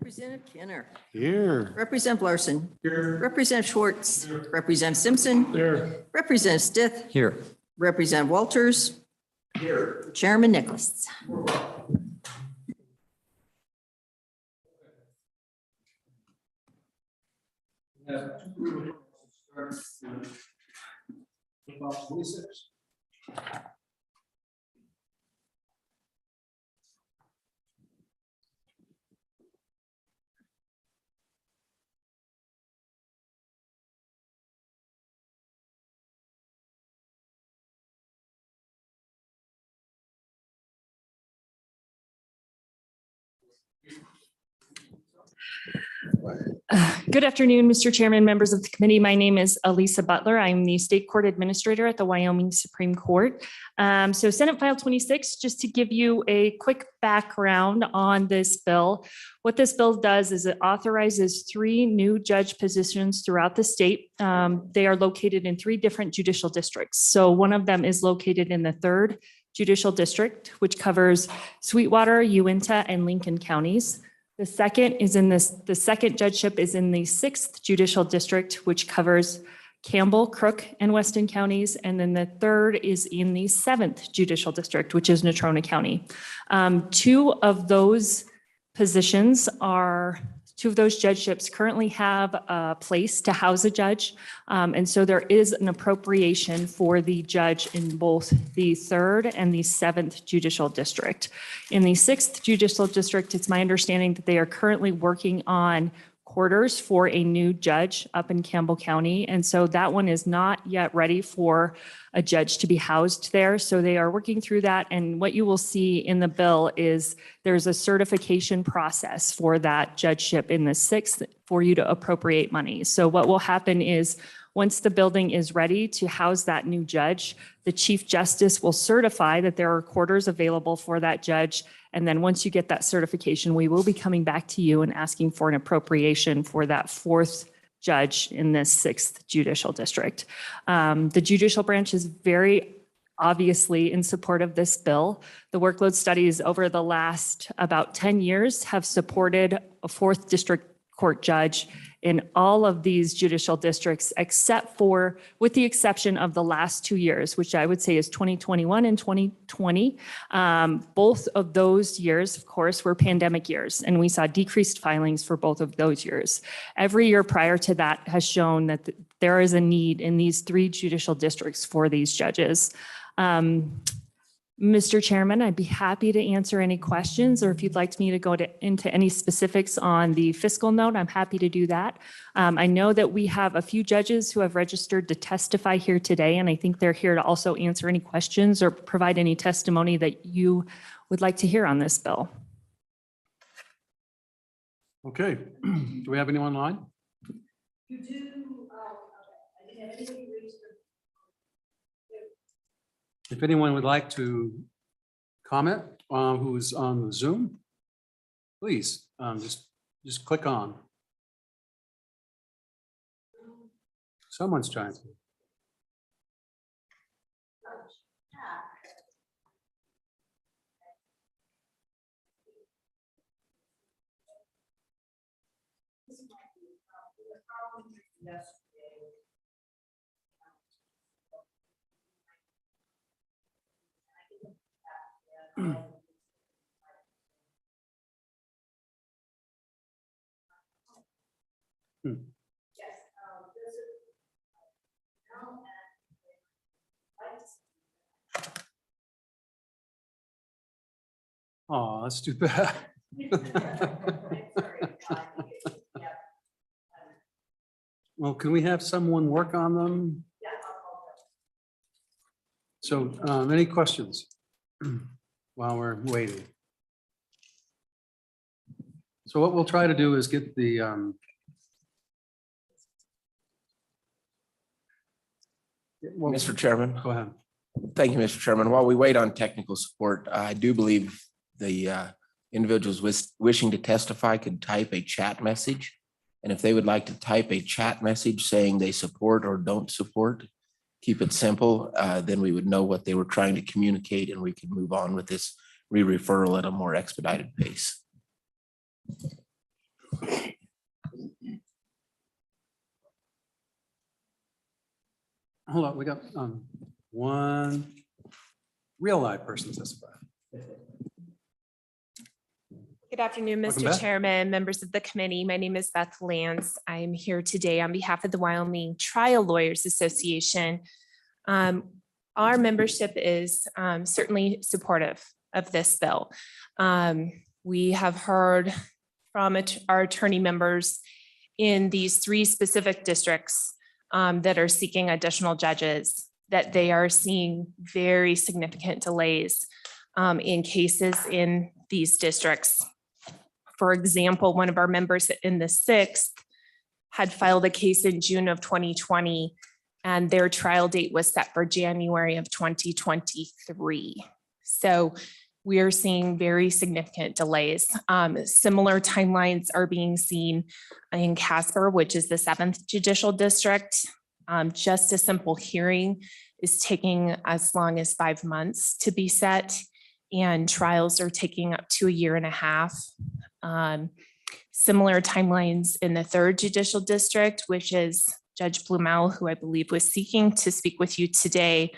Representative Kinner. Here. Representative Larson. Here. Representative Schwartz. Representative Simpson. Here. Representative Stith. Here. Representative Walters. Here. Chairman Nicholas. Good afternoon, Mr. Chairman, members of the committee. My name is Elisa Butler. I'm the State Court Administrator at the Wyoming Supreme Court. So Senate File 26, just to give you a quick background on this bill. What this bill does is it authorizes 3 new judge positions throughout the state. They are located in 3 different judicial districts. So one of them is located in the 3rd Judicial District, which covers Sweetwater, Uinta, and Lincoln counties. The second judgeship is in the 6th Judicial District, which covers Campbell, Crook, and Weston counties. And then the third is in the 7th Judicial District, which is Natrona County. 2 of those judgeships currently have a place to house a judge. And so there is an appropriation for the judge in both the 3rd and the 7th Judicial District. In the 6th Judicial District, it's my understanding that they are currently working on quarters for a new judge up in Campbell County. And so that one is not yet ready for a judge to be housed there. So they are working through that. And what you will see in the bill is there's a certification process for that judgeship in the 6th for you to appropriate money. So what will happen is once the building is ready to house that new judge, the Chief Justice will certify that there are quarters available for that judge. And then once you get that certification, we will be coming back to you and asking for an appropriation for that 4th judge in this 6th Judicial District. The judicial branch is very obviously in support of this bill. The workload studies over the last about 10 years have supported a 4th District Court judge in all of these judicial districts, with the exception of the last 2 years, which I would say is 2021 and 2020. Both of those years, of course, were pandemic years, and we saw decreased filings for both of those years. Every year prior to that has shown that there is a need in these 3 judicial districts for these judges. Mr. Chairman, I'd be happy to answer any questions, or if you'd like me to go into any specifics on the fiscal note, I'm happy to do that. I know that we have a few judges who have registered to testify here today, and I think they're here to also answer any questions or provide any testimony that you would like to hear on this bill. Okay. Do we have anyone online? You do. I didn't have anybody raise their. If anyone would like to comment, who's on the Zoom, please just click on. Someone's trying to. Oh, that's too bad. Well, can we have someone work on them? So any questions while we're waiting? So what we'll try to do is get the Mr. Chairman. Go ahead. Thank you, Mr. Chairman. While we wait on technical support, I do believe the individuals wishing to testify could type a chat message. And if they would like to type a chat message saying they support or don't support, keep it simple, then we would know what they were trying to communicate and we could move on with this re-referral at a more expedited pace. Hold on, we got one real live person testify. Good afternoon, Welcome, Mr. Beth. Chairman, members of the committee. My name is Beth Lance. I'm here today on behalf of the Wyoming Trial Lawyers Association. Our membership is certainly supportive of this bill. We have heard from our attorney members in these 3 specific districts that are seeking additional judges, that they are seeing very significant delays in cases in these districts. For example, one of our members in the 6th had filed a case in June of 2020, and their trial date was set for January of 2023. So we are seeing very significant delays. Similar timelines are being seen in Casper, which is the 7th Judicial District. Just a simple hearing is taking as long as 5 months to be set, and trials are taking up to 1.5 years. Similar timelines in the 3rd Judicial District, which is Judge Blumel, who I believe was seeking to speak with you today.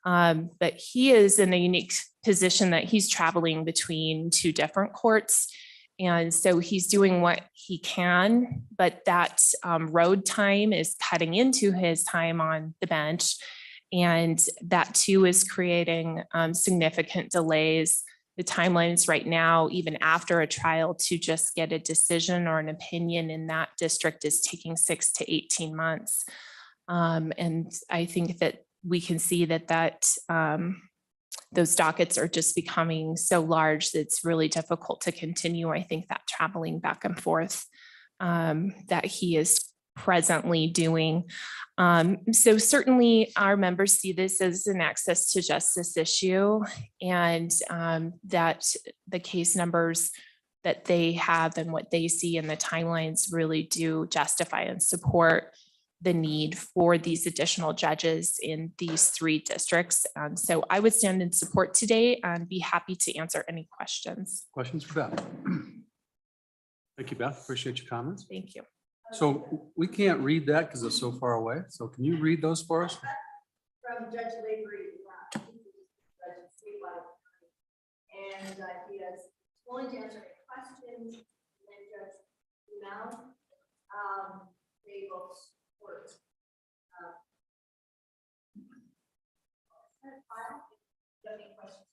But he is in a unique position that he's traveling between 2 different courts. And so he's doing what he can, but that road time is cutting into his time on the bench. And that too is creating significant delays. The timelines right now, even after a trial, to just get a decision or an opinion in that district is taking 6 to 18 months. And I think that we can see that those dockets are just becoming so large that it's really difficult to continue. I think that traveling back and forth that he is presently doing. So certainly our members see this as an access to justice issue, and that the case numbers that they have and what they see in the timelines really do justify and support the need for these additional judges in these 3 districts. So I would stand in support today and be happy to answer any questions. Questions for Beth? Thank you, Beth. Appreciate your comments. Thank you. So we can't read that because it's so far away. So can you read those for us? From Judge Lavery, and he is willing to answer any questions. And then Judge Blumel, they both support. Do you have any questions?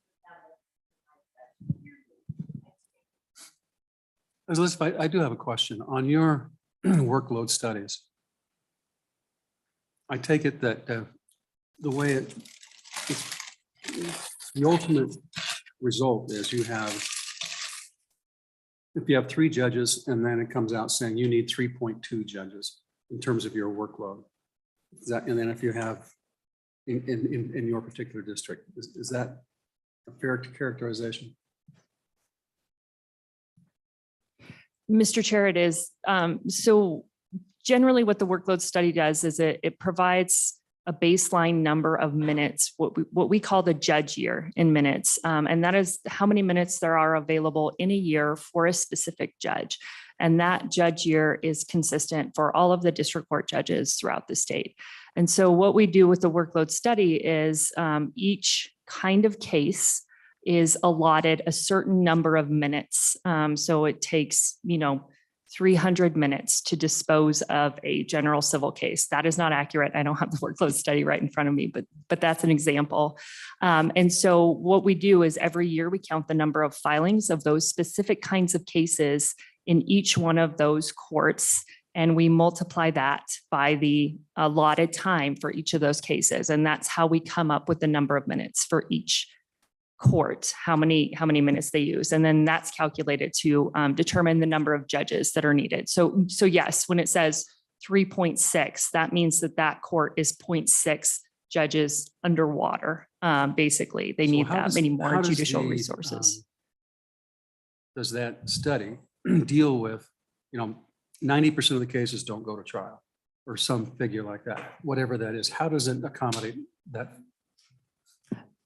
Elizabeth, I do have a question on your workload studies. I take it that the way the ultimate result is if you have 3 judges and then it comes out saying you need 3.2 judges in terms of your workload. Is that, and then if you have in your particular district, is that a fair characterization? Mr. Chair, it is. So generally what the workload study does is it provides a baseline number of minutes, what we call the judge year in minutes. And that is how many minutes there are available in a year for a specific judge. And that judge year is consistent for all of the district court judges throughout the state. And so what we do with the workload study is each kind of case is allotted a certain number of minutes. So it takes, 300 minutes to dispose of a general civil case. That is not accurate. I don't have the workload study right in front of me, but that's an example. And so what we do is every year we count the number of filings of those specific kinds of cases in each one of those courts. And we multiply that by the allotted time for each of those cases. And that's how we come up with the number of minutes for each court, how many minutes they use. And then that's calculated to determine the number of judges that are needed. So yes, when it says 3.6, that means that court is 0.6 judges underwater. Basically, they need that many more judicial resources. Does that study deal with, 90% of the cases don't go to trial or some figure like that, whatever that is? How does it accommodate that?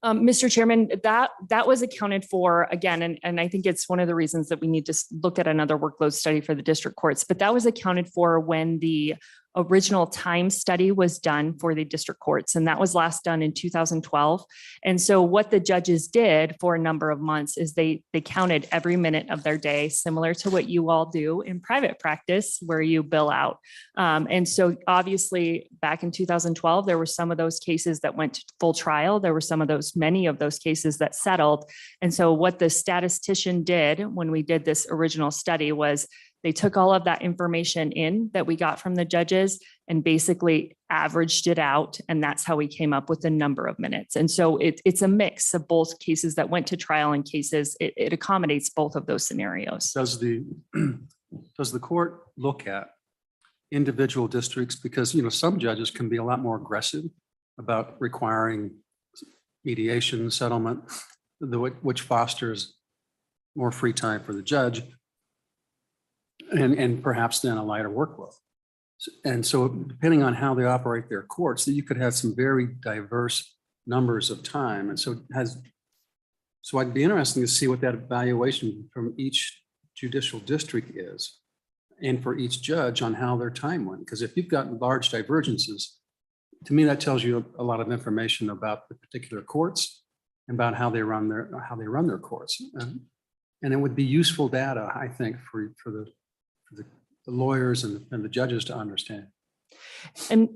Mr. Chairman, that was accounted for again, and I think it's one of the reasons that we need to look at another workload study for the district courts, but that was accounted for when the original time study was done for the district courts, and that was last done in 2012. And so what the judges did for a number of months is they counted every minute of their day, similar to what you all do in private practice, where you bill out. And so obviously back in 2012, there were some of those cases that went to full trial. There were many of those cases that settled. And so what the statistician did when we did this original study was they took all of that information in that we got from the judges and basically averaged it out. And that's how we came up with the number of minutes. And so it's a mix of both cases that went to trial and cases. It accommodates both of those scenarios. Does the court look at individual districts? Because, some judges can be a lot more aggressive about requiring mediation, settlement, which fosters more free time for the judge and perhaps then a lighter workload. And so depending on how they operate their courts, you could have some very diverse numbers of time. And so it'd be interesting to see what that evaluation from each judicial district is and for each judge on how their time went. Because if you've got large divergences, to me, that tells you a lot of information about the particular courts and about how they run their courts. And it would be useful data, I think, for the lawyers and the judges to understand. And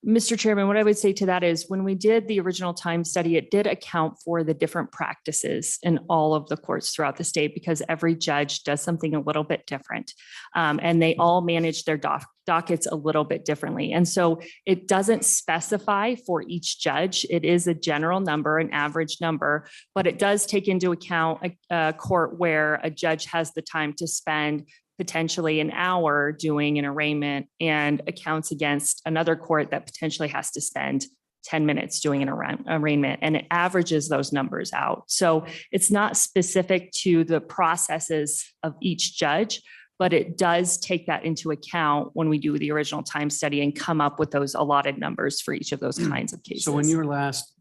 Mr. Chairman, what I would say to that is when we did the original time study, it did account for the different practices in all of the courts throughout the state because every judge does something a little bit different. And they all manage their dockets a little bit differently. And so it doesn't specify for each judge. It is a general number, an average number, but it does take into account a court where a judge has the time to spend potentially an hour doing an arraignment and accounts against another court that potentially has to spend 10 minutes doing an arraignment, and it averages those numbers out. So it's not specific to the processes of each judge, but it does take that into account when we do the original time study and come up with those allotted numbers for each of those kinds of cases. So in your last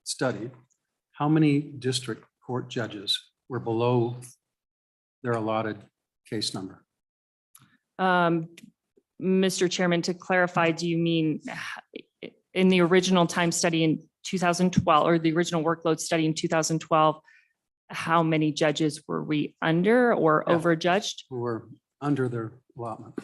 study, how many district court judges were below their allotted case number? Mr. Chairman, to clarify, do you mean in the original time study in 2012 or the original workload study in 2012, how many judges were we under or overjudged? Who were under their allotment?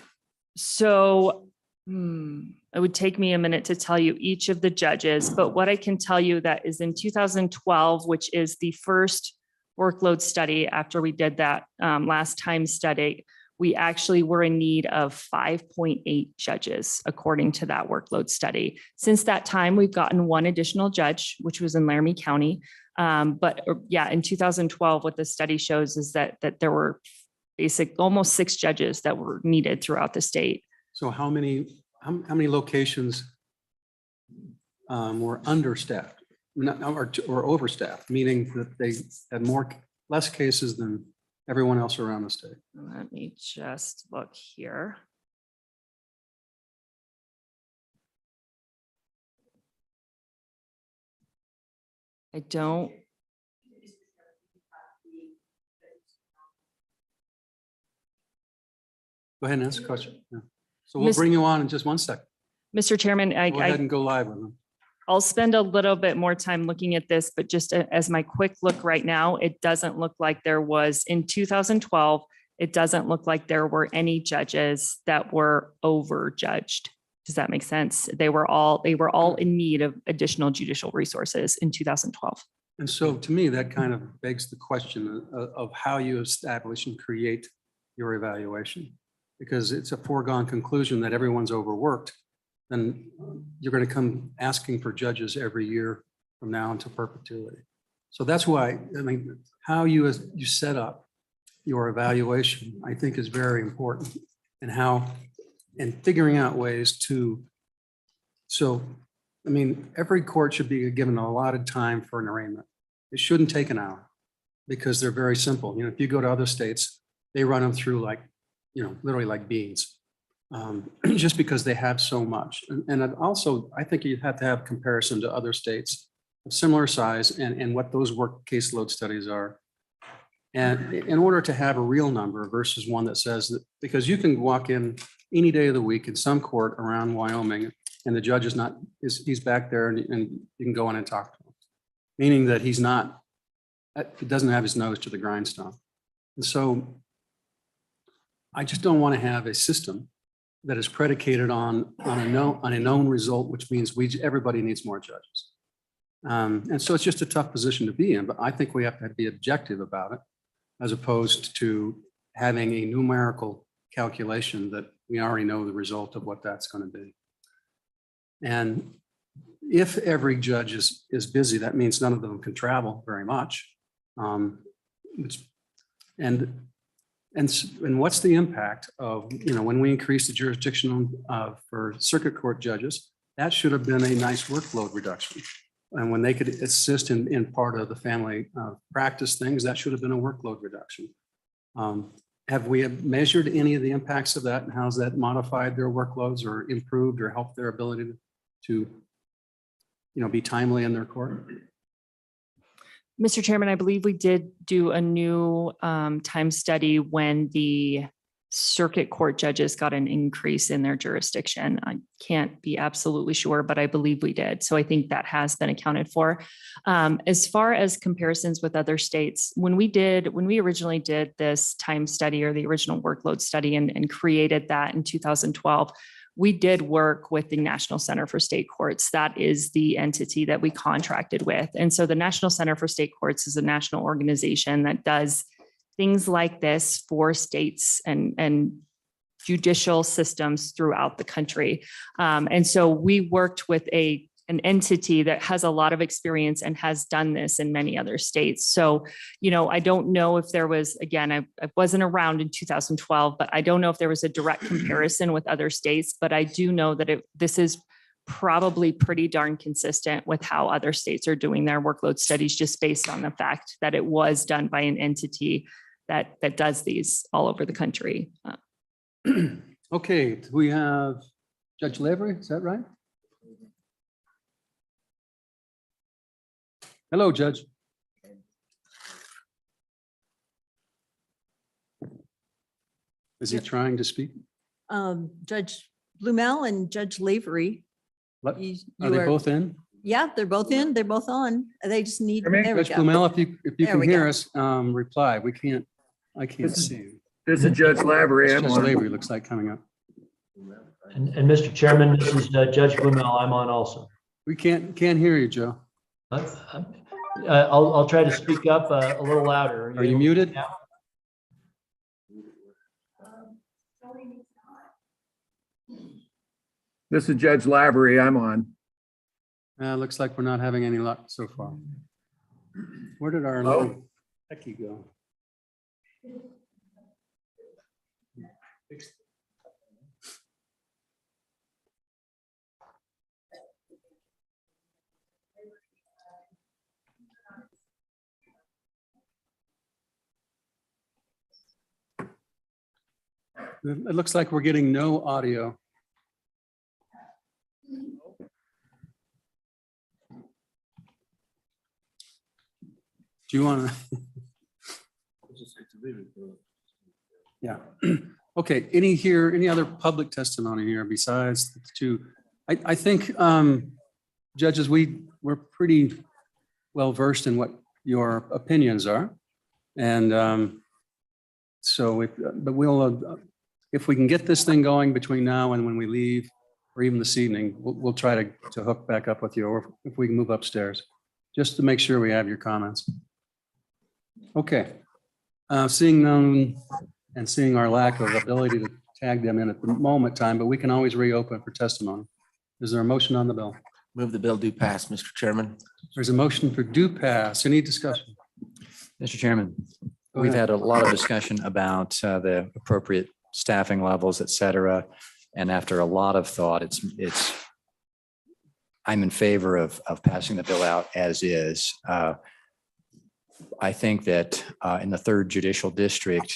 So it would take me a minute to tell you each of the judges, but what I can tell you that is in 2012, which is the first workload study after we did that last time study, we actually were in need of 5.8 judges according to that workload study. Since that time, we've gotten one additional judge, which was in Laramie County. But in 2012, what the study shows is that there were almost 6 judges that were needed throughout the state. So how many locations were understaffed? Or overstaffed, meaning that they had less cases than everyone else around the state. Let me just look here. I don't. Go ahead and answer the question. Yeah. So we'll bring you on in just one second. Mr. Chairman, Go ahead and go live with them. I'll spend a little bit more time looking at this, but just as my quick look right now, it doesn't look like there was in 2012. It doesn't look like there were any judges that were overjudged. Does that make sense? They were all in need of additional judicial resources in 2012. And so to me, that kind of begs the question of how you establish and create your evaluation, because it's a foregone conclusion that everyone's overworked. Then you're going to come asking for judges every year from now until perpetuity. So that's why, how you set up your evaluation, I think, is very important, and figuring out ways to, every court should be given a allotted time for an arraignment. It shouldn't take an hour because they're very simple. If you go to other states, they run them through literally like beans. Just because they have so much. And also, I think you have to have comparison to other states of similar size and what those work caseload studies are. And in order to have a real number versus one that says that, because you can walk in any day of the week in some court around Wyoming and the judge is not, he's back there and you can go in and talk to him. Meaning that he's not, he doesn't have his nose to the grindstone. And so I just don't want to have a system that is predicated on a known result, which means everybody needs more judges. And so it's just a tough position to be in, but I think we have to be objective about it, as opposed to having a numerical calculation that we already know the result of what that's going to be. And if every judge is busy, that means none of them can travel very much. And what's the impact of, when we increase the jurisdiction for circuit court judges, that should have been a nice workload reduction. And when they could assist in part of the family practice things, that should have been a workload reduction. Have we measured any of the impacts of that, and how's that modified their workloads or improved or helped their ability to be timely in their court? Mr. Chairman, I believe we did do a new time study when the circuit court judges got an increase in their jurisdiction. I can't be absolutely sure, but I believe we did. So I think that has been accounted for. As far as comparisons with other states, when we originally did this time study or the original workload study and created that in 2012, we did work with the National Center for State Courts. That is the entity that we contracted with. And so the National Center for State Courts is a national organization that does things like this for states and judicial systems throughout the country. And so we worked with an entity that has a lot of experience and has done this in many other states. So, I don't know if there was, again, I wasn't around in 2012, but I don't know if there was a direct comparison with other states, but I do know that this is probably pretty darn consistent with how other states are doing their workload studies, just based on the fact that it was done by an entity that does these all over the country. Okay, we have Judge Lavery, is that right? Hello, Judge. Is he trying to speak? Judge Blumel and Judge Lavery. What? you Are they both in? Yeah, they're both in. They're both on. They just need, Hear me? there we Judge go. Blumel, if you There can we hear go. us, reply. I can't see you. This is Judge Lavery. I'm Judge on. Lavery looks like coming up. And Mr. Chairman, this is Judge Blumel. I'm on also. We can't hear you, Joe. I'll try to speak up a little louder. Are you muted? now? This is Judge Lavery. I'm on. Looks like we're not having any luck so far. Where did our Hello? little techie go? It looks like we're getting no audio. Do you want to? Yeah. Okay. Any other public testimony here besides the two? I think judges, we're pretty well versed in what your opinions are. And so if we can get this thing going between now and when we leave, or even this evening, we'll try to hook back up with you, or if we can move upstairs, just to make sure we have your comments. Okay. Seeing none and seeing our lack of ability to tag them in at the moment time, but we can always reopen for testimony. Is there a motion on the bill? Move the bill do pass, Mr. Chairman. There's a motion for due pass. Any discussion? Mr. Chairman, Go we've ahead. had a lot of discussion about the appropriate staffing levels, et cetera. And after a lot of thought, I'm in favor of passing the bill out as is. I think that in the 3rd Judicial District,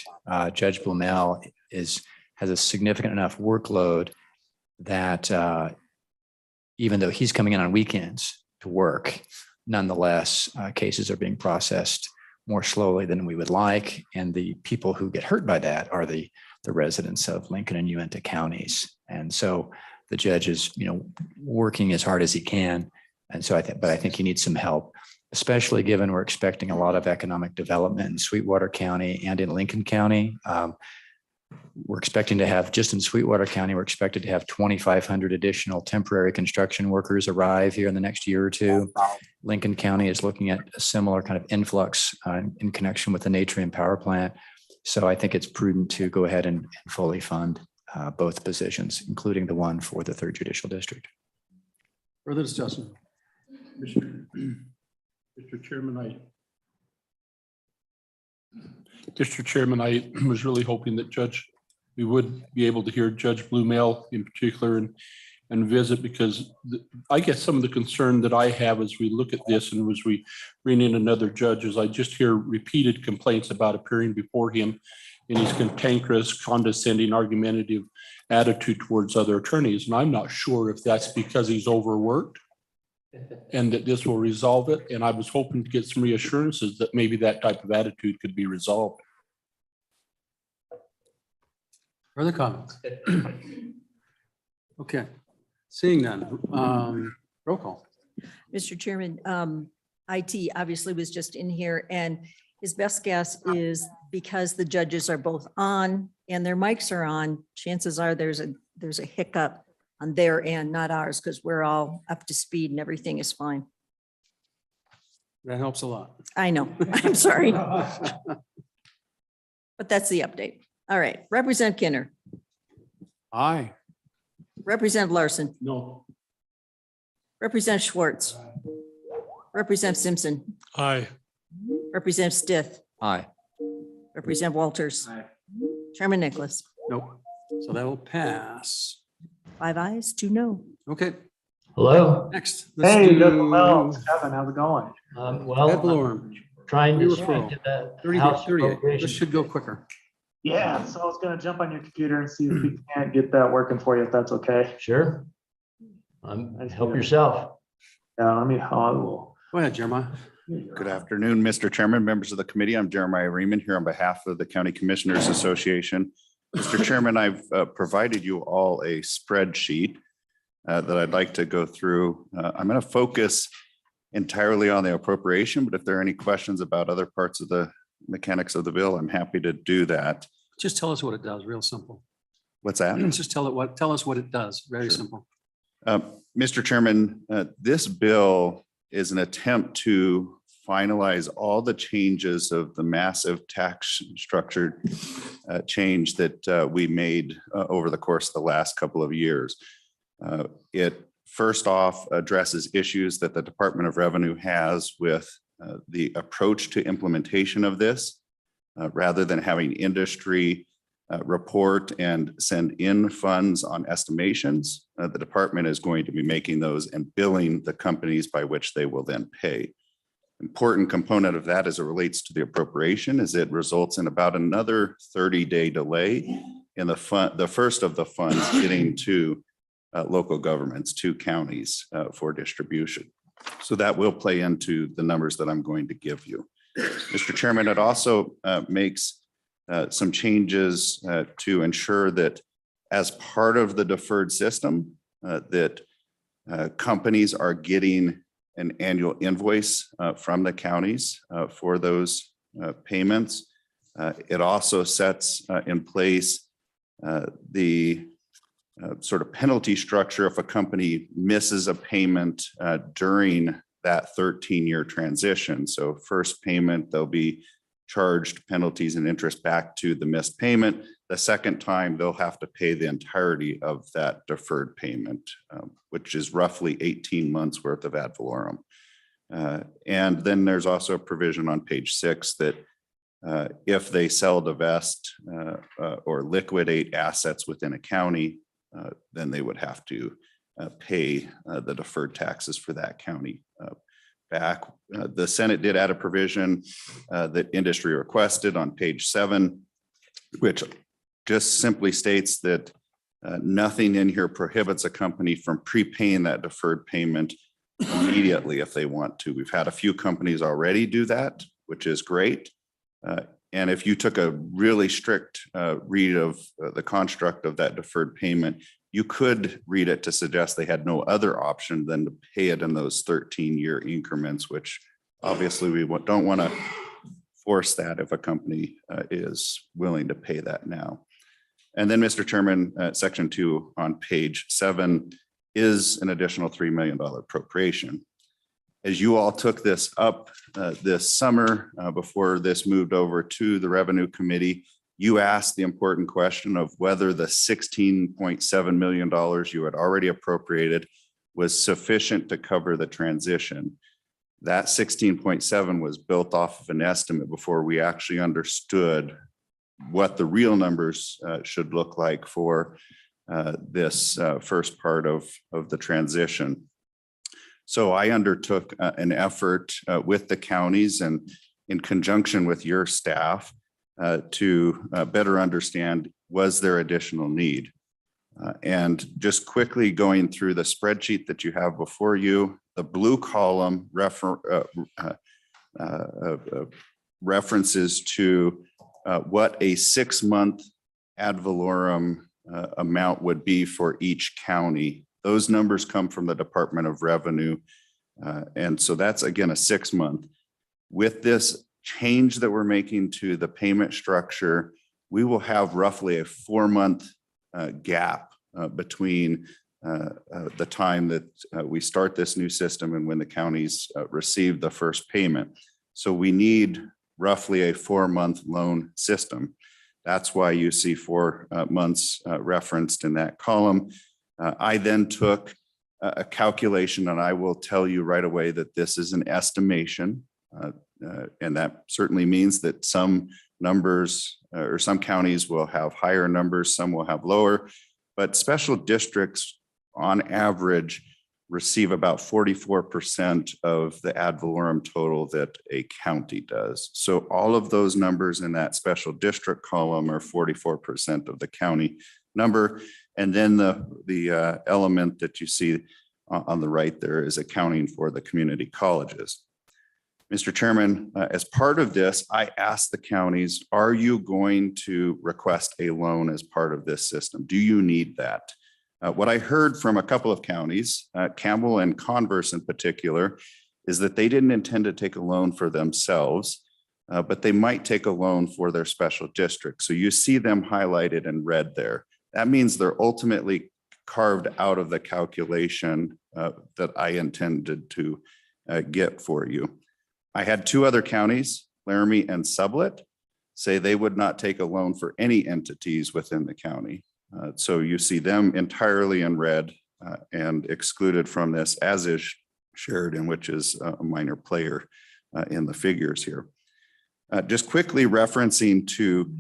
Judge Blumel has a significant enough workload that even though he's coming in on weekends to work, nonetheless, cases are being processed more slowly than we would like. And the people who get hurt by that are the residents of Lincoln and Uinta counties. And so the judge is, working as hard as he can. And so I think he needs some help, especially given we're expecting a lot of economic development in Sweetwater County and in Lincoln County. We're expecting to have, just in Sweetwater County, we're expected to have 2,500 additional temporary construction workers arrive here in the next year or two. Lincoln County is looking at a similar kind of influx in connection with the Natrium power plant. So I think it's prudent to go ahead and fully fund both positions, including the one for the 3rd Judicial District. Further discussion? Mr. Chairman, I was really hoping that we would be able to hear Judge Blumel in particular and visit, because I guess some of the concern that I have as we look at this and as we bring in another judge is I just hear repeated complaints about appearing before him in his cantankerous, condescending, argumentative attitude towards other attorneys. And I'm not sure if that's because he's overworked and that this will resolve it. And I was hoping to get some reassurances that maybe that type of attitude could be resolved. Further comments? Okay, seeing none. Roll call. Mr. Chairman, IT obviously was just in here, and his best guess is because the judges are both on and their mics are on, chances are there's a hiccup on their end, not ours, because we're all up to speed and everything is fine. That helps a lot. I know, I'm sorry. But that's the update. All right, Representative Kinner, Aye. Representative Larson, No. Representative Schwartz, Representative Simpson, Aye. Representative Stith, Aye. Representative Walters, Chairman Nicholas. Nope. So that will pass. 5 ayes, 2 no. Okay, Hello. next. let's Hey, do Kevin, how's it going? Well, ad valorem. trying to Referral. speak to that 30 House 38. This appropriations. should go quicker. Yeah, so I was gonna jump on your computer and see if we can't get that working for you, if that's okay. Sure. Help yourself. Yeah, let me, I will. Go ahead, Jeremiah. Good afternoon, Mr. Chairman, members of the committee. I'm Jeremiah Riemann here on behalf of the County Commissioners Association. Mr. Chairman, I've provided you all a spreadsheet that I'd like to go through. I'm going to focus entirely on the appropriation, but if there are any questions about other parts of the mechanics of the bill, I'm happy to do that. Just tell us what it does, real simple. What's that? Just tell us what it does, very simple. Mr. Chairman, this bill is an attempt to finalize all the changes of the massive tax structure change that we made over the course of the last couple of years. It first off addresses issues that the Department of Revenue has with the approach to implementation of this. Rather than having industry report and send in funds on estimations, the department is going to be making those and billing the companies by which they will then pay. Important component of that as it relates to the appropriation is it results in about another 30-day delay in the first of the funds getting to local governments, to counties for distribution. So that will play into the numbers that I'm going to give you. Mr. Chairman, it also makes some changes to ensure that as part of the deferred system, that companies are getting an annual invoice from the counties for those payments. It also sets in place the sort of penalty structure if a company misses a payment during that 13-year transition. So first payment, they'll be charged penalties and interest back to the missed payment. The second time, they'll have to pay the entirety of that deferred payment, which is roughly 18 months worth of ad valorem. And then there's also a provision on page 6 that if they sell, divest, or liquidate assets within a county, then they would have to pay the deferred taxes for that county back. The Senate did add a provision that industry requested on page 7, which just simply states that nothing in here prohibits a company from prepaying that deferred payment immediately if they want to. We've had a few companies already do that, which is great. And if you took a really strict read of the construct of that deferred payment, you could read it to suggest they had no other option than to pay it in those 13-year increments, which obviously we don't want to force that if a company is willing to pay that now. And then, Mr. Chairman, section 2 on page 7 is an additional $3 million appropriation. As you all took this up this summer before this moved over to the Revenue Committee, you asked the important question of whether the $16.7 million you had already appropriated was sufficient to cover the transition. That 16.7 was built off of an estimate before we actually understood what the real numbers should look like for this first part of the transition. So I undertook an effort with the counties and in conjunction with your staff to better understand, was there additional need? And just quickly going through the spreadsheet that you have before you, the blue column references to what a 6-month ad valorem amount would be for each county. Those numbers come from the Department of Revenue. And so that's, again, a 6-month. With this change that we're making to the payment structure, we will have roughly a 4-month gap between the time that we start this new system and when the counties receive the first payment. So we need roughly a 4-month loan system. That's why you see 4 months referenced in that column. I then took a calculation, and I will tell you right away that this is an estimation. And that certainly means that some numbers or some counties will have higher numbers, some will have lower, but special districts on average receive about 44% of the ad valorem total that a county does. So all of those numbers in that special district column are 44% of the county number. And then the element that you see on the right there is accounting for the community colleges. Mr. Chairman, as part of this, I asked the counties, are you going to request a loan as part of this system? Do you need that? What I heard from a couple of counties, Campbell and Converse in particular, is that they didn't intend to take a loan for themselves, but they might take a loan for their special district. So you see them highlighted in red there. That means they're ultimately carved out of the calculation that I intended to get for you. I had 2 other counties, Laramie and Sublette, say they would not take a loan for any entities within the county. So you see them entirely in red and excluded from this, as is Sheridan, which is a minor player in the figures here. Just quickly referencing to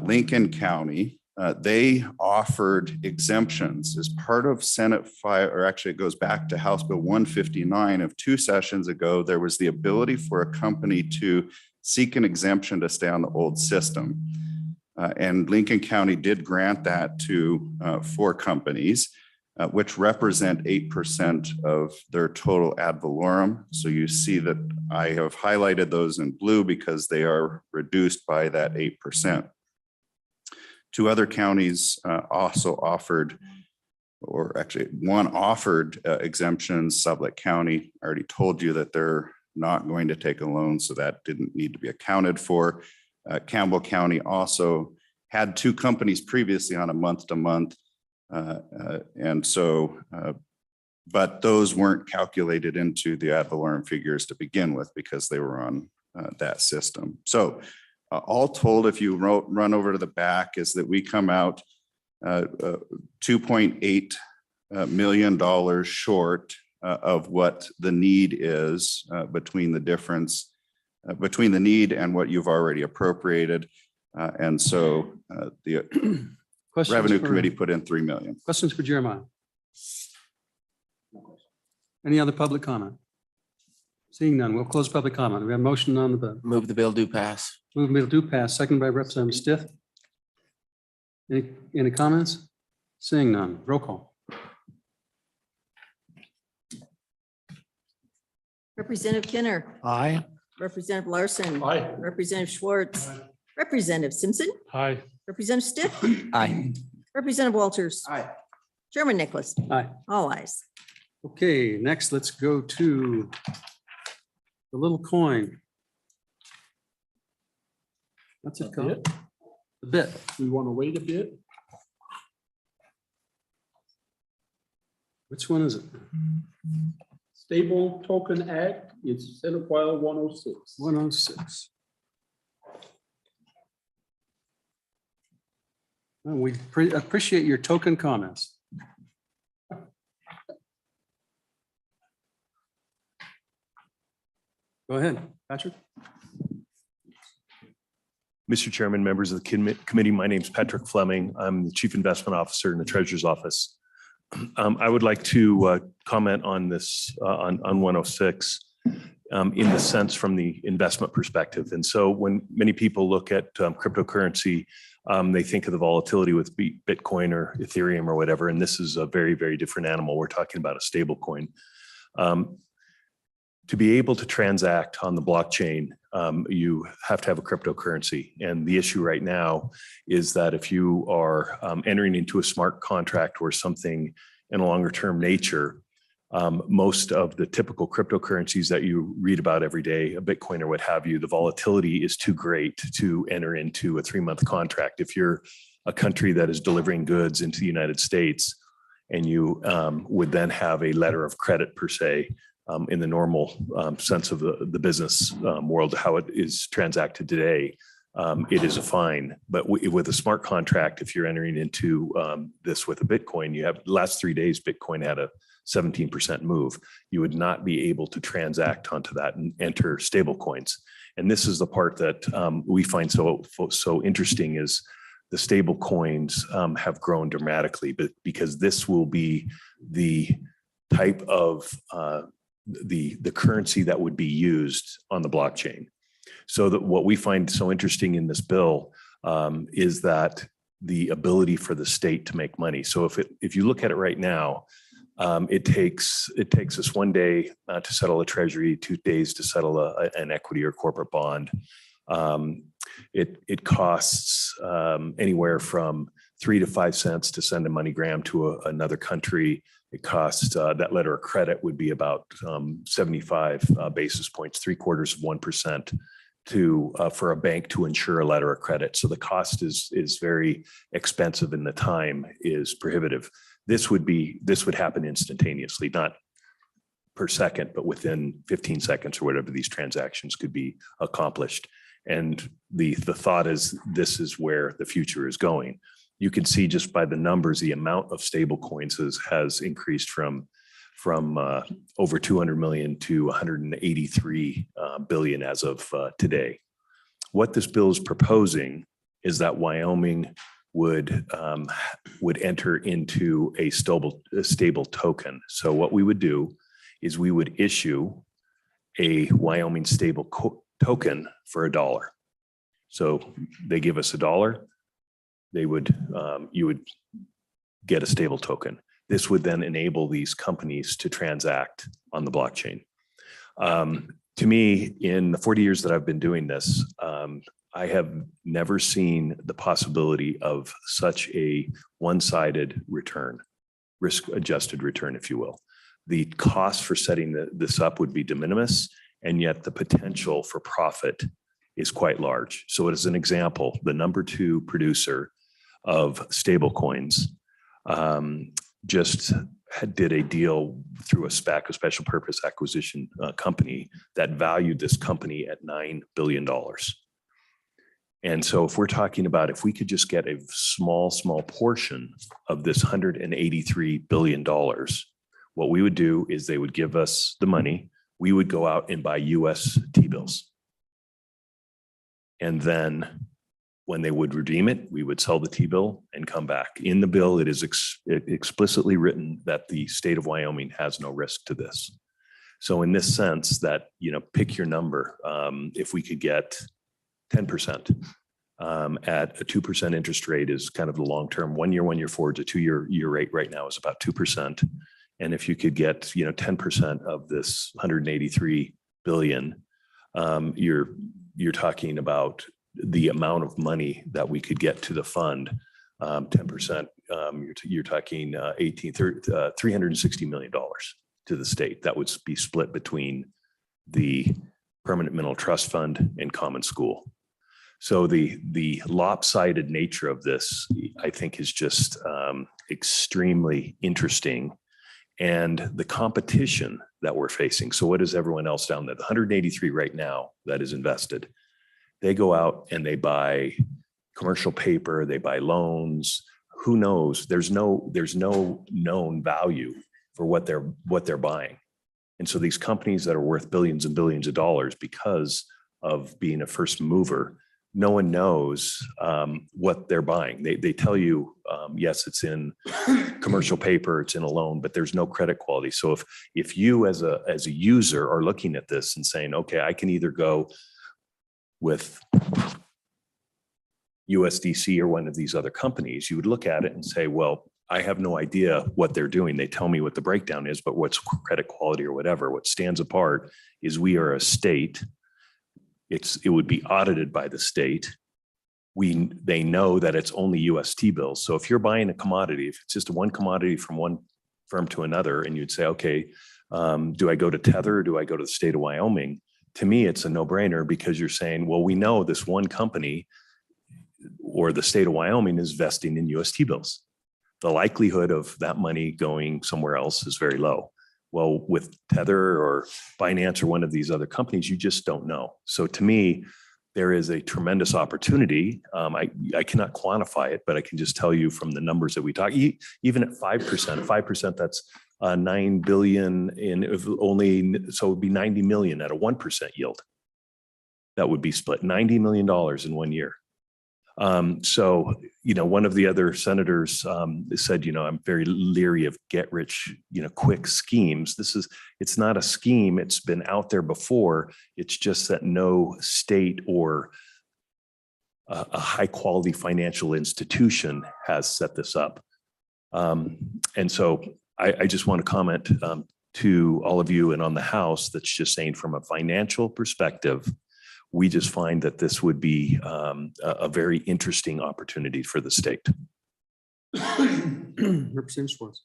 Lincoln County, they offered exemptions as part of Senate file, or actually it goes back to House Bill 159 of 2 sessions ago. There was the ability for a company to seek an exemption to stay on the old system. And Lincoln County did grant that to 4 companies, which represent 8% of their total ad valorem. So you see that I have highlighted those in blue because they are reduced by that 8%. 2 other counties also offered, or actually one offered exemptions. Sublette County, I already told you that they're not going to take a loan, so that didn't need to be accounted for. Campbell County also had 2 companies previously on a month-to-month. And so, but those weren't calculated into the ad valorem figures to begin with because they were on that system. So all told, if you run over to the back, is that we come out $2.8 million short of what the need is between the difference between the need and what you've already appropriated. And so the Revenue Committee put in $3 million. Questions for Jeremiah? Any other public comment? Seeing none, we'll close public comment. We have a motion on the bill. Move the bill do pass. Move bill do pass, second by Representative Stiff. Any comments? Seeing none, roll call. Representative Kinner, Aye. Representative Larson. Aye. Representative Schwartz, Representative Simpson, Aye. Representative Stiff, Aye. Representative Walters. Aye. Chairman Nicholas. Aye. All ayes. Okay, next, let's go to the little coin. What's it called? The bit. We want to wait a bit. Which one is it? Stable Token Act, it's Senate File 106. 106. Well, we appreciate your token comments. Go ahead, Patrick. Mr. Chairman, members of the committee, my name is Patrick Fleming. I'm the Chief Investment Officer in the Treasurer's Office. I would like to comment on this, on 106, in the sense from the investment perspective. And so when many people look at cryptocurrency, they think of the volatility with Bitcoin or Ethereum or whatever, and this is a very, very different animal. We're talking about a stable coin. To be able to transact on the blockchain, you have to have a cryptocurrency. And the issue right now is that if you are entering into a smart contract or something in a longer term nature, most of the typical cryptocurrencies that you read about every day, a Bitcoin or what have you, the volatility is too great to enter into a 3-month contract. If you're a country that is delivering goods into the United States and you would then have a letter of credit per se, in the normal sense of the business world, how it is transacted today, it is a fine. But with a smart contract, if you're entering into this with a Bitcoin, you have last 3 days, Bitcoin had a 17% move. You would not be able to transact onto that and enter stable coins. And this is the part that we find so interesting is the stable coins have grown dramatically, but because this will be the type of the currency that would be used on the blockchain. So that what we find so interesting in this bill is that the ability for the state to make money. So if you look at it right now, it takes us 1 day to settle a treasury, 2 days to settle an equity or corporate bond. It costs anywhere from 3 to 5 cents to send a MoneyGram to another country. It costs that letter of credit would be about 75 basis points, 3/4% for a bank to insure a letter of credit. So the cost is very expensive and the time is prohibitive. This would happen instantaneously, not per second, but within 15 seconds or whatever these transactions could be accomplished. And the thought is this is where the future is going. You can see just by the numbers, the amount of stable coins has increased from over 200 million to 183 billion as of today. What this bill is proposing is that Wyoming would enter into a stable token. So what we would do is we would issue a Wyoming stable token for $1. So they give us $1. You would get a stable token. This would then enable these companies to transact on the blockchain. To me, in the 40 years that I've been doing this, I have never seen the possibility of such a one-sided return, risk-adjusted return, if you will. The cost for setting this up would be de minimis, and yet the potential for profit is quite large. So as an example, the number 2 producer of stable coins just did a deal through a SPAC, a special purpose acquisition company that valued this company at $9 billion. And so if we're talking about if we could just get a small portion of this $183 billion, what we would do is they would give us the money. We would go out and buy US T-bills. And then when they would redeem it, we would sell the T-bill and come back. In the bill, it is explicitly written that the state of Wyoming has no risk to this. So in this sense that, pick your number, if we could get 10% at a 2% interest rate is kind of the long-term 1 year forward to 2 year rate right now is about 2%. And if you could get, 10% of this 183 billion, you're talking about the amount of money that we could get to the fund. 10%, you're talking $360 million to the state. That would be split between the permanent mineral trust fund and common school. So the lopsided nature of this, I think, is just extremely interesting. And the competition that we're facing. So what is everyone else down there? The 183 right now that is invested, they go out and they buy commercial paper, they buy loans. Who knows? There's no known value for what they're buying. And so these companies that are worth billions and billions of dollars because of being a first mover, no one knows what they're buying. They tell you, yes, it's in commercial paper, it's in a loan, but there's no credit quality. So if you as a user are looking at this and saying, okay, I can either go with USDC or one of these other companies, you would look at it and say, well, I have no idea what they're doing. They tell me what the breakdown is, but what's credit quality or whatever. What stands apart is we are a state. It would be audited by the state. They know that it's only UST bills. So if you're buying a commodity, if it's just one commodity from one firm to another, and you'd say, okay, do I go to Tether or do I go to the state of Wyoming? To me, it's a no-brainer because you're saying, well, we know this one company or the state of Wyoming is vesting in UST bills. The likelihood of that money going somewhere else is very low. Well, with Tether or Binance or one of these other companies, you just don't know. So to me, there is a tremendous opportunity. I cannot quantify it, but I can just tell you from the numbers that we talk, even at 5%, that's 9 billion in if only, so it would be 90 million at a 1% yield. That would be split $90 million in 1 year. So, one of the other senators said, I'm very leery of get rich, quick schemes. It's not a scheme. It's been out there before. It's just that no state or a high quality financial institution has set this up. And so I just want to comment to all of you and on the House that's just saying from a financial perspective, we just find that this would be a very interesting opportunity for the state. Representative Schwartz.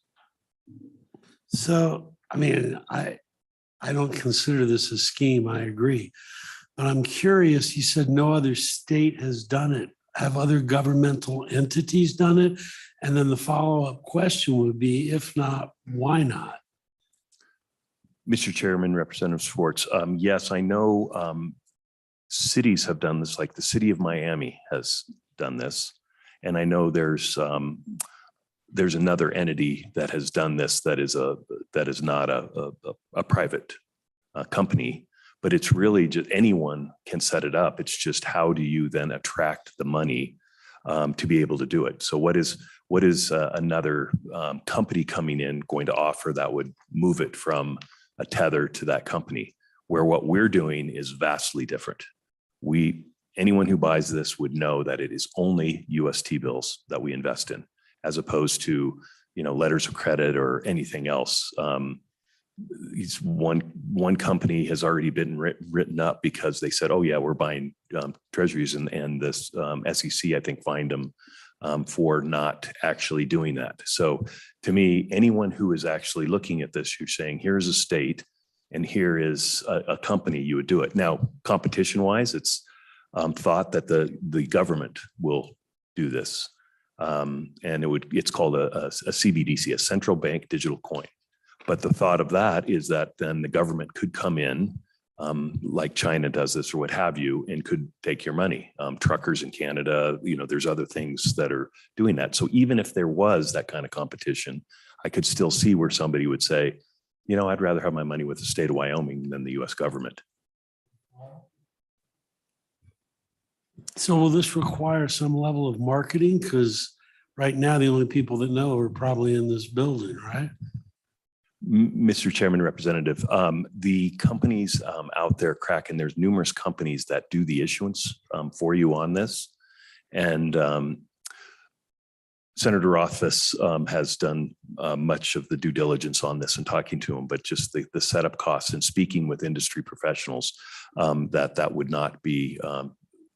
So, I don't consider this a scheme. I agree. But I'm curious, you said no other state has done it. Have other governmental entities done it? And then the follow-up question would be, if not, why not? Mr. Chairman, Representative Schwartz, yes, I know cities have done this, like the city of Miami has done this. And I know there's another entity that has done this that is not a private company, but it's really just anyone can set it up. It's just how do you then attract the money to be able to do it? So what is another company coming in going to offer that would move it from a Tether to that company, where what we're doing is vastly different. Anyone who buys this would know that it is only UST bills that we invest in, as opposed to, letters of credit or anything else. One company has already been written up because they said, oh yeah, we're buying treasuries, and this SEC, I think, fined them for not actually doing that. So to me, anyone who is actually looking at this, you're saying, here's a state and here is a company, you would do it. Now, competition wise, it's thought that the government will do this. And it's called a CBDC, a central bank digital coin. But the thought of that is that then the government could come in, like China does this or what have you, and could take your money. Truckers in Canada, there's other things that are doing that. So even if there was that kind of competition, I could still see where somebody would say, I'd rather have my money with the state of Wyoming than the US government. So will this require some level of marketing? Because right now, the only people that know are probably in this building, right? Mr. Chairman, Representative, the companies out there, Kraken, there's numerous companies that do the issuance for you on this. And Senator Rothfuss has done much of the due diligence on this and talking to him, but just the setup costs and speaking with industry professionals, that would not be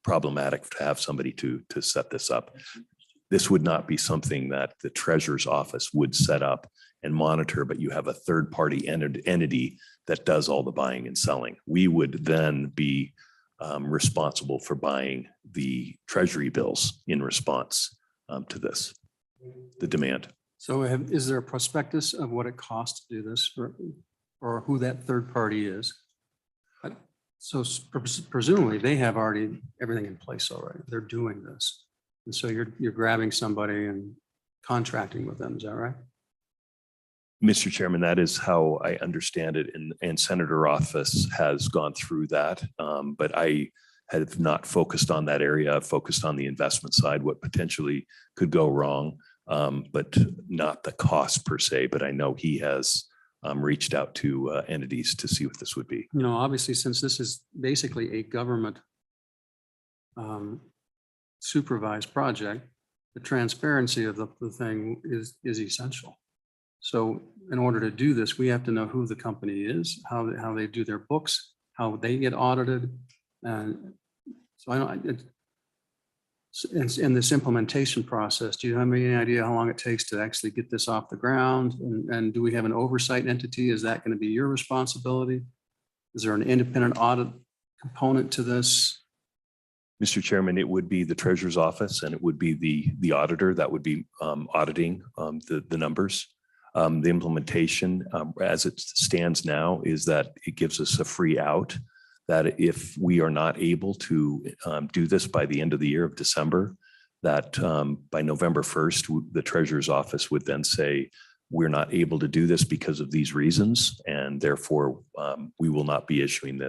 problematic to have somebody to set this up. This would not be something that the treasurer's office would set up and monitor, but you have a third-party entity that does all the buying and selling. We would then be responsible for buying the treasury bills in response to this, the demand. So is there a prospectus of what it costs to do this or who that third party is? So presumably they have already everything in place already. They're doing this. And so you're grabbing somebody and contracting with them. Is that right? Mr. Chairman, that is how I understand it. And Senator Rothfuss has gone through that. But I have not focused on that area. I've focused on the investment side, what potentially could go wrong, but not the cost per se. But I know he has reached out to entities to see what this would be. You know, obviously, since this is basically a government supervised project, the transparency of the thing is essential. So in order to do this, we have to know who the company is, how they do their books, how they get audited. And so I don't, in this implementation process, do you have any idea how long it takes to actually get this off the ground? And do we have an oversight entity? Is that going to be your responsibility? Is there an independent audit component to this? Mr. Chairman, it would be the treasurer's office and it would be the auditor that would be auditing the numbers. The implementation as it stands now is that it gives us a free out, that if we are not able to do this by the end of the year of December, that by November 1st, the treasurer's office would then say, we're not able to do this because of these reasons, and therefore we will not be issuing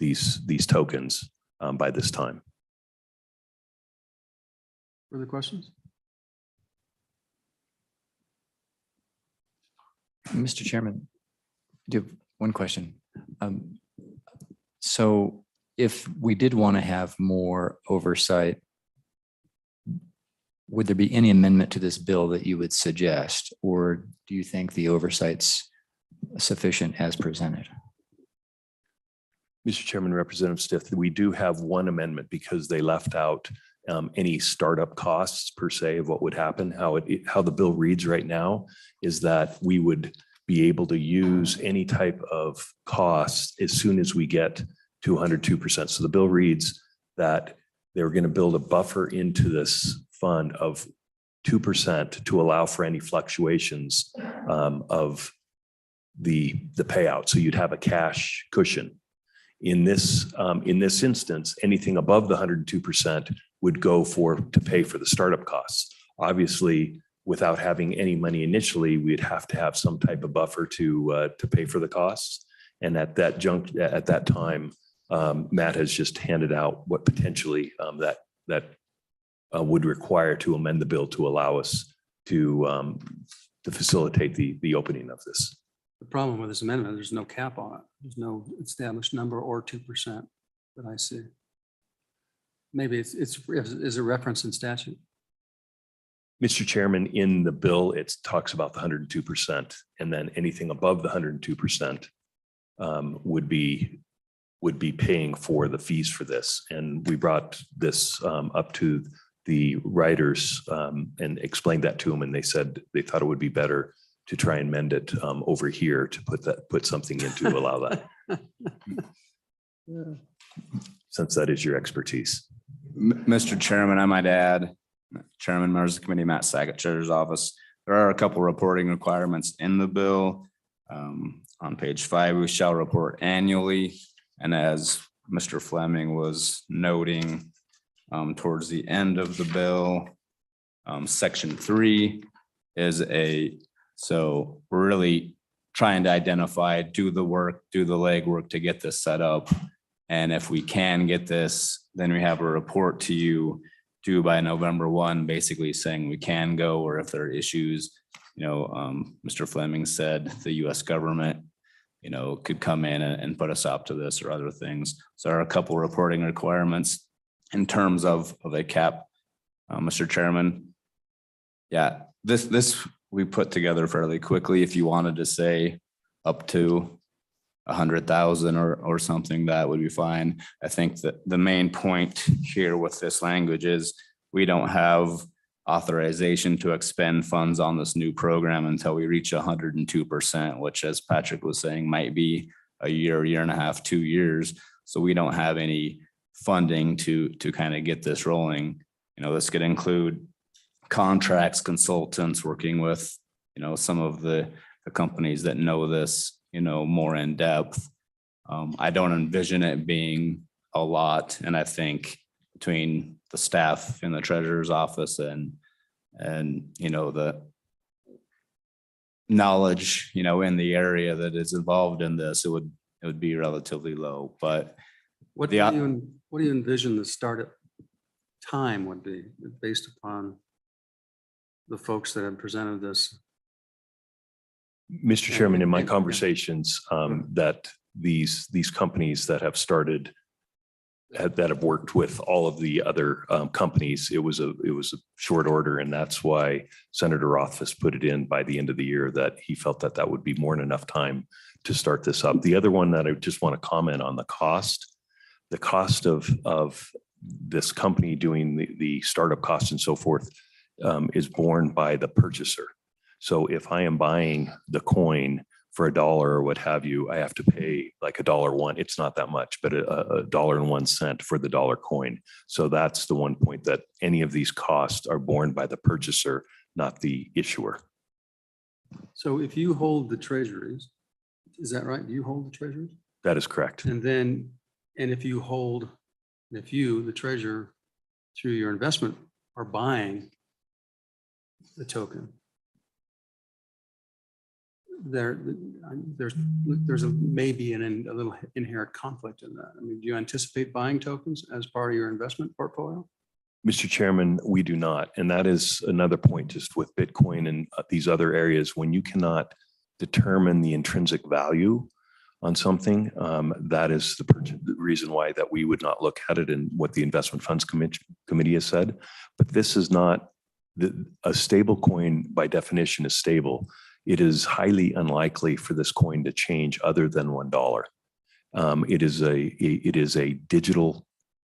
these tokens by this time. Further questions? Mr. Chairman, I do have one question. So if we did want to have more oversight, would there be any amendment to this bill that you would suggest, or do you think the oversight's sufficient as presented? Mr. Chairman, Representative Stiff, we do have one amendment because they left out any startup costs per se of what would happen. How the bill reads right now is that we would be able to use any type of costs as soon as we get to 102%. So the bill reads that they're going to build a buffer into this fund of 2% to allow for any fluctuations of the payout. So you'd have a cash cushion. In this instance, anything above the 102% would go to pay for the startup costs. Obviously, without having any money initially, we'd have to have some type of buffer to pay for the costs. And at that time, Matt has just handed out what potentially that would require to amend the bill to allow us to facilitate the opening of this. The problem with this amendment, there's no cap on it. There's no established number or 2% that I see. Maybe is a reference in statute. Mr. Chairman, in the bill, it talks about the 102%, and then anything above the 102% would be paying for the fees for this. And we brought this up to the writers and explained that to them, and they said they thought it would be better to try and mend it over here to put something in to allow that. Yeah. Since that is your expertise. Mr. Chairman, I might add, Chairman, members of the committee, Matt Saget, Treasurer's Office. There are a couple reporting requirements in the bill. On page 5, we shall report annually. And as Mr. Fleming was noting towards the end of the bill, section 3 is so we're really trying to identify, do the work, do the legwork to get this set up. And if we can get this, then we have a report to you due by November 1, basically saying we can go, or if there are issues, Mr. Fleming said the US government, could come in and put us up to this or other things. So there are a couple reporting requirements in terms of a cap, Mr. Chairman. Yeah, this we put together fairly quickly. If you wanted to say up to 100,000 or something, that would be fine. I think that the main point here with this language is we don't have authorization to expend funds on this new program until we reach 102%, which, as Patrick was saying, might be a year and a half, 2 years. So we don't have any funding to kind of get this rolling. You know, this could include contracts, consultants, working with, you know, some of the companies that know this, you know, more in depth. I don't envision it being a lot. And I think between the staff in the treasurer's office and, you know, the knowledge, you know, in the area that is involved in this, it would be relatively low, but What do you envision the startup time would be based upon the folks that have presented this? Mr. Chairman, in my conversations, that these companies that have started, that have worked with all of the other companies, it was a short order, and that's why Senator Rothfuss put it in by the end of the year, that he felt that that would be more than enough time to start this up. The other one that I just want to comment on, the cost of this company doing the startup costs and so forth is borne by the purchaser. So if I am buying the coin for $1 or what have you, I have to pay like $1.01. It's not that much, but $1.01 for the dollar coin. So that's the one point, that any of these costs are borne by the purchaser, not the issuer. So if you hold the treasuries, is that right? Do you hold the treasuries? That is correct. And if you hold, if you, the treasurer, through your investment, are buying the token, there's maybe a little inherent conflict in that. I mean, do you anticipate buying tokens as part of your investment portfolio? Mr. Chairman, we do not. And that is another point, just with Bitcoin and these other areas, when you cannot determine the intrinsic value on something, that is the reason why that we would not look at it, and what the Investment Funds Committee has said. But this is not, a stable coin by definition is stable. It is highly unlikely for this coin to change other than $1. It is a digital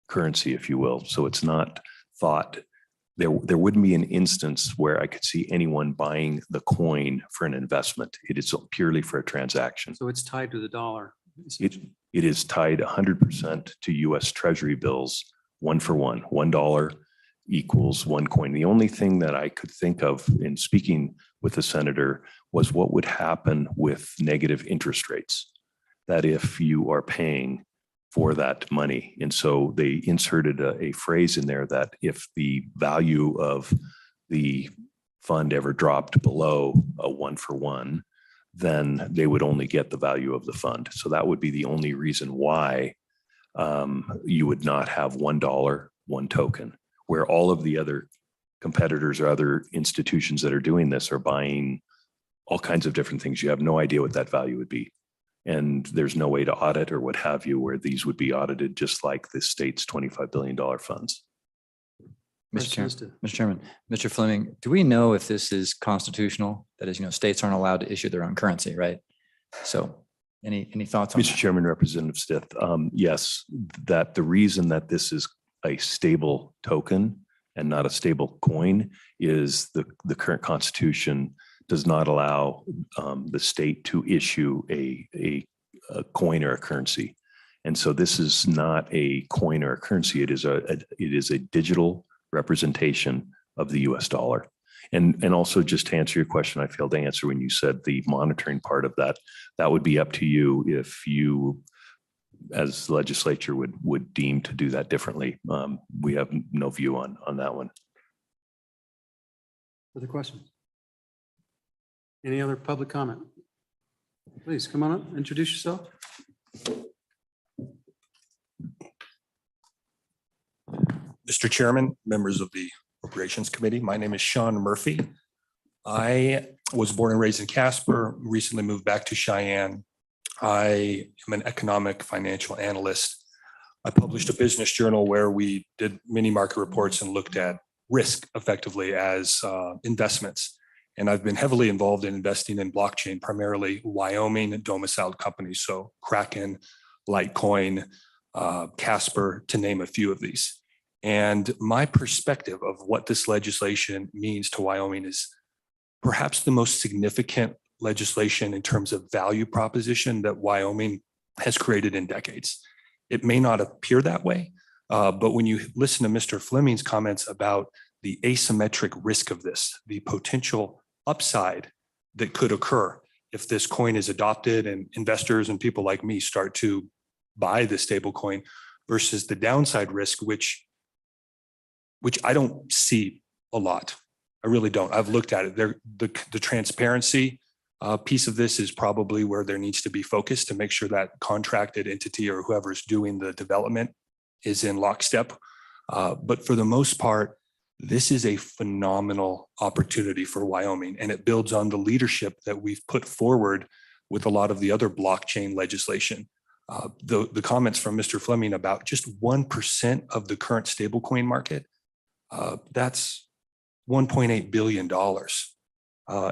currency, if you will. So it's not thought, there wouldn't be an instance where I could see anyone buying the coin for an investment. It is purely for a transaction. So it's tied to the dollar. It is tied 100% to US Treasury bills, one for one. $1 equals one coin. The only thing that I could think of in speaking with the senator was what would happen with negative interest rates, that if you are paying for that money. And so they inserted a phrase in there that if the value of the fund ever dropped below a 1 for 1, then they would only get the value of the fund. So that would be the only reason why you would not have $1, one token, where all of the other competitors or other institutions that are doing this are buying all kinds of different things. You have no idea what that value would be. And there's no way to audit or what have you, where these would be audited just like the state's $25 billion funds. Mr. Chairman, Mr. Fleming, do we know if this is constitutional? That is, states aren't allowed to issue their own currency, right? So any thoughts on Mr. Chairman, Representative Stith, yes, that the reason that this is a stable token and not a stable coin is the current Constitution does not allow the state to issue a coin or a currency. And so this is not a coin or a currency. It is a digital representation of the US dollar. And also, just to answer your question, I failed to answer when you said the monitoring part of that. That would be up to you if you, as the legislature, would deem to do that differently. We have no view on that one. Other questions? Any other public comment? Please come on up, introduce yourself. Mr. Chairman, members of the Appropriations Committee, my name is Sean Murphy. I was born and raised in Casper, recently moved back to Cheyenne. I am an economic financial analyst. I published a business journal where we did mini market reports and looked at risk effectively as investments. And I've been heavily involved in investing in blockchain, primarily Wyoming domiciled companies. So Kraken, Litecoin, Casper, to name a few of these. And my perspective of what this legislation means to Wyoming is perhaps the most significant legislation in terms of value proposition that Wyoming has created in decades. It may not appear that way, but when you listen to Mr. Fleming's comments about the asymmetric risk of this, the potential upside that could occur if this coin is adopted and investors and people like me start to buy the stable coin versus the downside risk, which I don't see a lot. I really don't. I've looked at it. The transparency piece of this is probably where there needs to be focused to make sure that contracted entity or whoever's doing the development is in lockstep. But for the most part, this is a phenomenal opportunity for Wyoming, and it builds on the leadership that we've put forward with a lot of the other blockchain legislation. The comments from Mr. Fleming about just 1% of the current stablecoin market, that's $1.8 billion.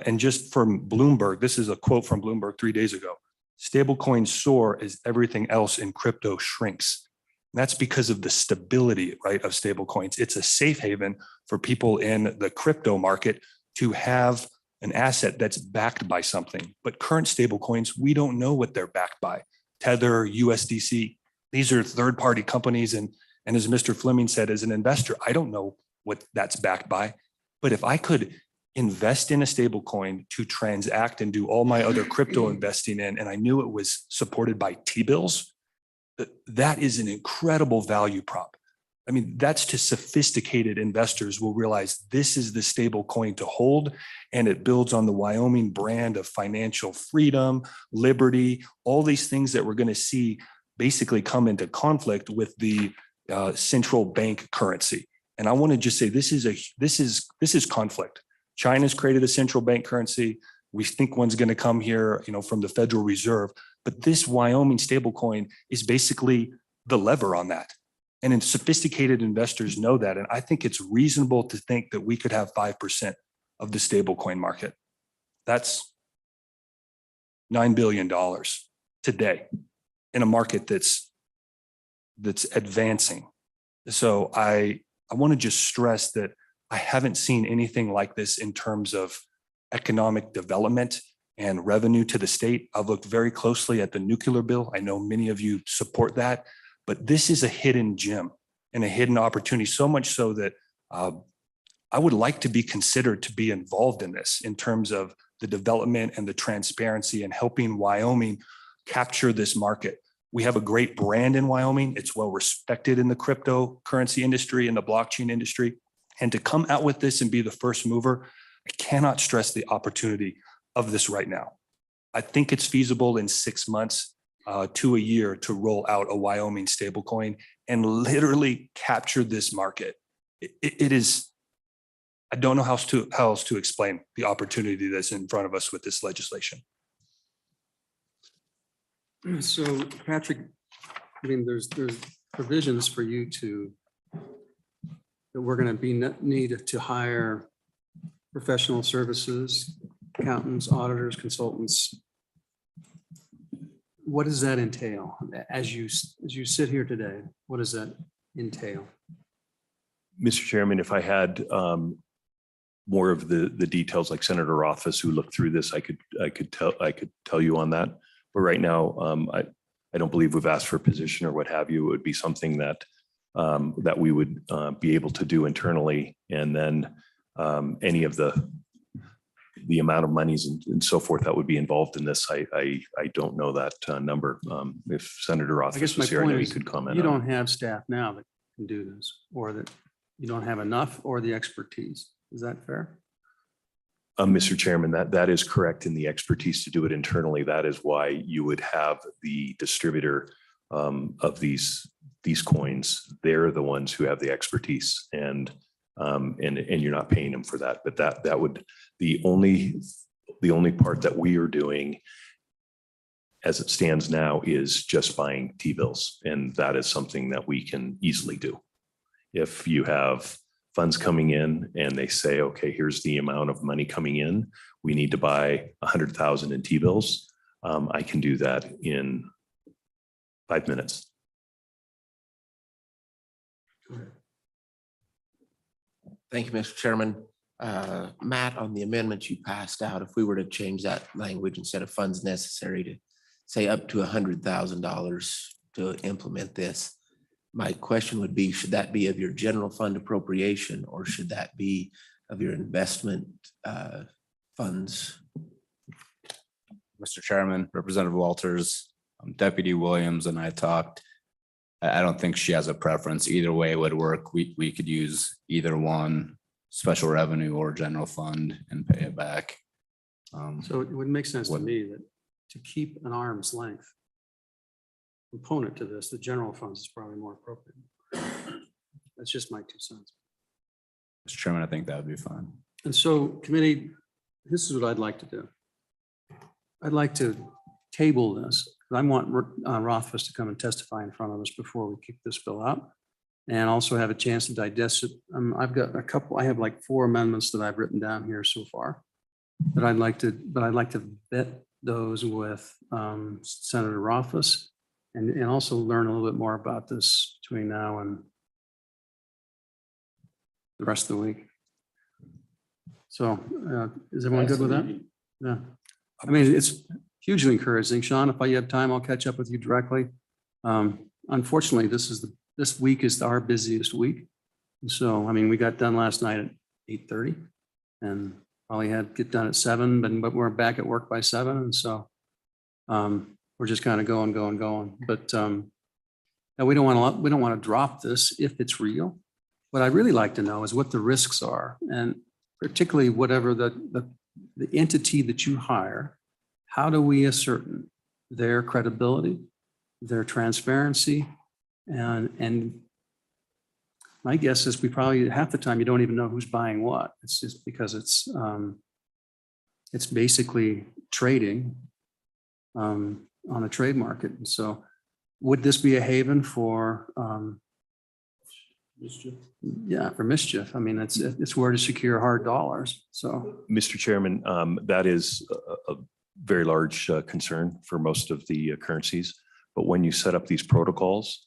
And just from Bloomberg, this is a quote from Bloomberg 3 days ago, stablecoins soar as everything else in crypto shrinks. And that's because of the stability, right, of stablecoins. It's a safe haven for people in the crypto market to have an asset that's backed by something. But current stablecoins, we don't know what they're backed by. Tether, USDC, these are third-party companies. And as Mr. Fleming said, as an investor, I don't know what that's backed by. But if I could invest in a stable coin to transact and do all my other crypto investing in, and I knew it was supported by T-bills, that is an incredible value prop. I mean, that's to sophisticated investors will realize this is the stable coin to hold, and it builds on the Wyoming brand of financial freedom, liberty, all these things that we're going to see basically come into conflict with the central bank currency. And I want to just say this is conflict. China's created a central bank currency. We think one's going to come here, from the Federal Reserve. But this Wyoming stablecoin is basically the lever on that. And sophisticated investors know that. And I think it's reasonable to think that we could have 5% of the stablecoin market. That's $9 billion today in a market that's advancing. So I want to just stress that I haven't seen anything like this in terms of economic development and revenue to the state. I've looked very closely at the nuclear bill. I know many of you support that, but this is a hidden gem and a hidden opportunity, so much so that I would like to be considered to be involved in this in terms of the development and the transparency and helping Wyoming capture this market. We have a great brand in Wyoming. It's well respected in the cryptocurrency industry and the blockchain industry. And to come out with this and be the first mover, I cannot stress the opportunity of this right now. I think it's feasible in 6 months to a year to roll out a Wyoming stablecoin and literally capture this market. It is, I don't know how else to explain the opportunity that's in front of us with this legislation. So Patrick, I mean, there's provisions for you that we're going to need to hire professional services, accountants, auditors, consultants. What does that entail? As you sit here today, what does that entail? Mr. Chairman, if I had more of the details, like Senator Rothfuss, who looked through this, I could tell you on that. But right now, I don't believe we've asked for a position or what have you. It would be something that we would be able to do internally, and then any of the amount of monies and so forth that would be involved in this, I don't know that number. If Senator Rothfuss was here, I know he could comment. You don't have staff now that can do this, or that you don't have enough, or the expertise. Is that fair? Mr. Chairman, that is correct in the expertise to do it internally. That is why you would have the distributor of these coins. They're the ones who have the expertise, and you're not paying them for that. But that would the only part that we are doing as it stands now is just buying T-bills, and that is something that we can easily do. If you have funds coming in and they say, okay, here's the amount of money coming in. We need to buy 100,000 in T-bills. I can do that in 5 minutes. Thank you, Mr. Chairman. Matt, on the amendments you passed out, if we were to change that language instead of funds necessary to say up to $100,000 to implement this, my question would be, should that be of your general fund appropriation or should that be of your investment funds? Mr. Chairman, Representative Walters, Deputy Williams and I talked. I don't think she has a preference. Either way would work. We could use either one, special revenue or general fund, and pay it back. So it would make sense to me that to keep an arm's length component to this, the general funds is probably more appropriate. That's just my 2 cents. Mr. Chairman, I think that would be fine. And so committee, this is what I'd like to do. I'd like to table this. I want Rothfuss to come and testify in front of us before we kick this bill out and also have a chance to digest it. I've got a couple, I have like 4 amendments that I've written down here so far that I'd like to vet those with Senator Rothfuss and also learn a little bit more about this between now and the rest of the week. So is everyone good with that? Yeah. I mean, it's hugely encouraging. Sean, if you have time, I'll catch up with you directly. Unfortunately, this week is our busiest week. So, I mean, we got done last night at 8:30 and probably had to get done at 7, but we're back at work by 7. And so we're just kind of going. But no, we don't want to drop this if it's real. What I'd really like to know is what the risks are, and particularly whatever the entity that you hire, how do we ascertain their credibility, their transparency, and my guess is we probably half the time you don't even know who's buying what. It's just because it's basically trading on a trade market. And so, would this be a haven for mischief? Yeah, for mischief. I mean, it's where to secure hard dollars. So, Mr. Chairman, that is a very large concern for most of the currencies. But when you set up these protocols,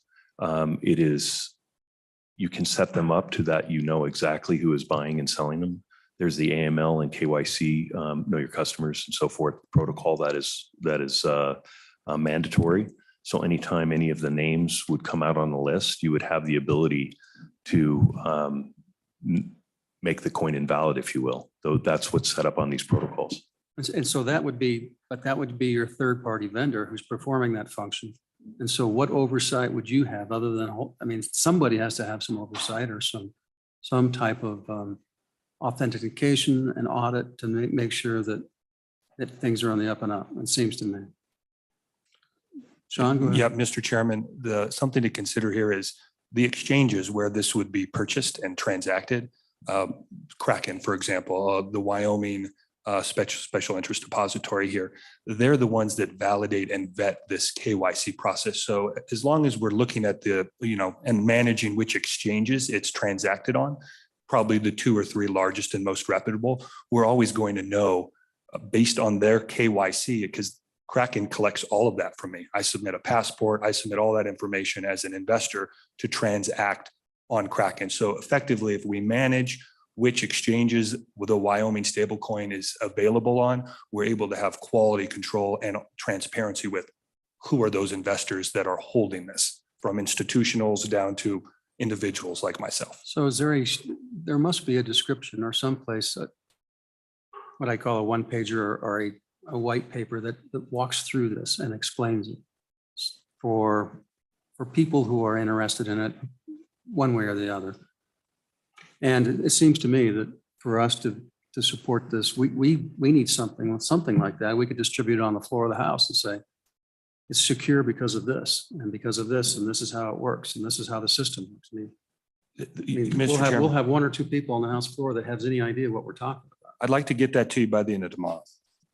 you can set them up to that you know exactly who is buying and selling them. There's the AML and KYC, know your customers and so forth protocol that is mandatory. So anytime any of the names would come out on the list, you would have the ability to make the coin invalid, if you will. Though that's what's set up on these protocols. and so that would be your third party vendor who's performing that function. And so what oversight would you have other than, I mean, somebody has to have some oversight or some type of authentication and audit to make sure that things are on the up and up, it seems to me. Sean, go ahead. Yeah, Mr. Chairman, something to consider here is the exchanges where this would be purchased and transacted. Kraken, for example, the Wyoming special interest depository here, they're the ones that validate and vet this KYC process. So as long as we're looking at and managing which exchanges it's transacted on, probably the 2 or 3 largest and most reputable, we're always going to know based on their KYC, because Kraken collects all of that from me. I submit a passport, I submit all that information as an investor to transact on Kraken. So effectively, if we manage which exchanges the Wyoming stablecoin is available on, we're able to have quality control and transparency with who are those investors that are holding this, from institutionals down to individuals like myself. So is there must be a description or someplace, what I call a one pager or a white paper that walks through this and explains it for people who are interested in it one way or the other. And it seems to me that for us to support this, we need something like that. We could distribute it on the floor of the House and say, it's secure because of this, and because of this, and this is how it works, and this is how the system works. We'll have 1 or 2 people on the House floor that has any idea what we're talking about. I'd like to get that to you by the end of tomorrow.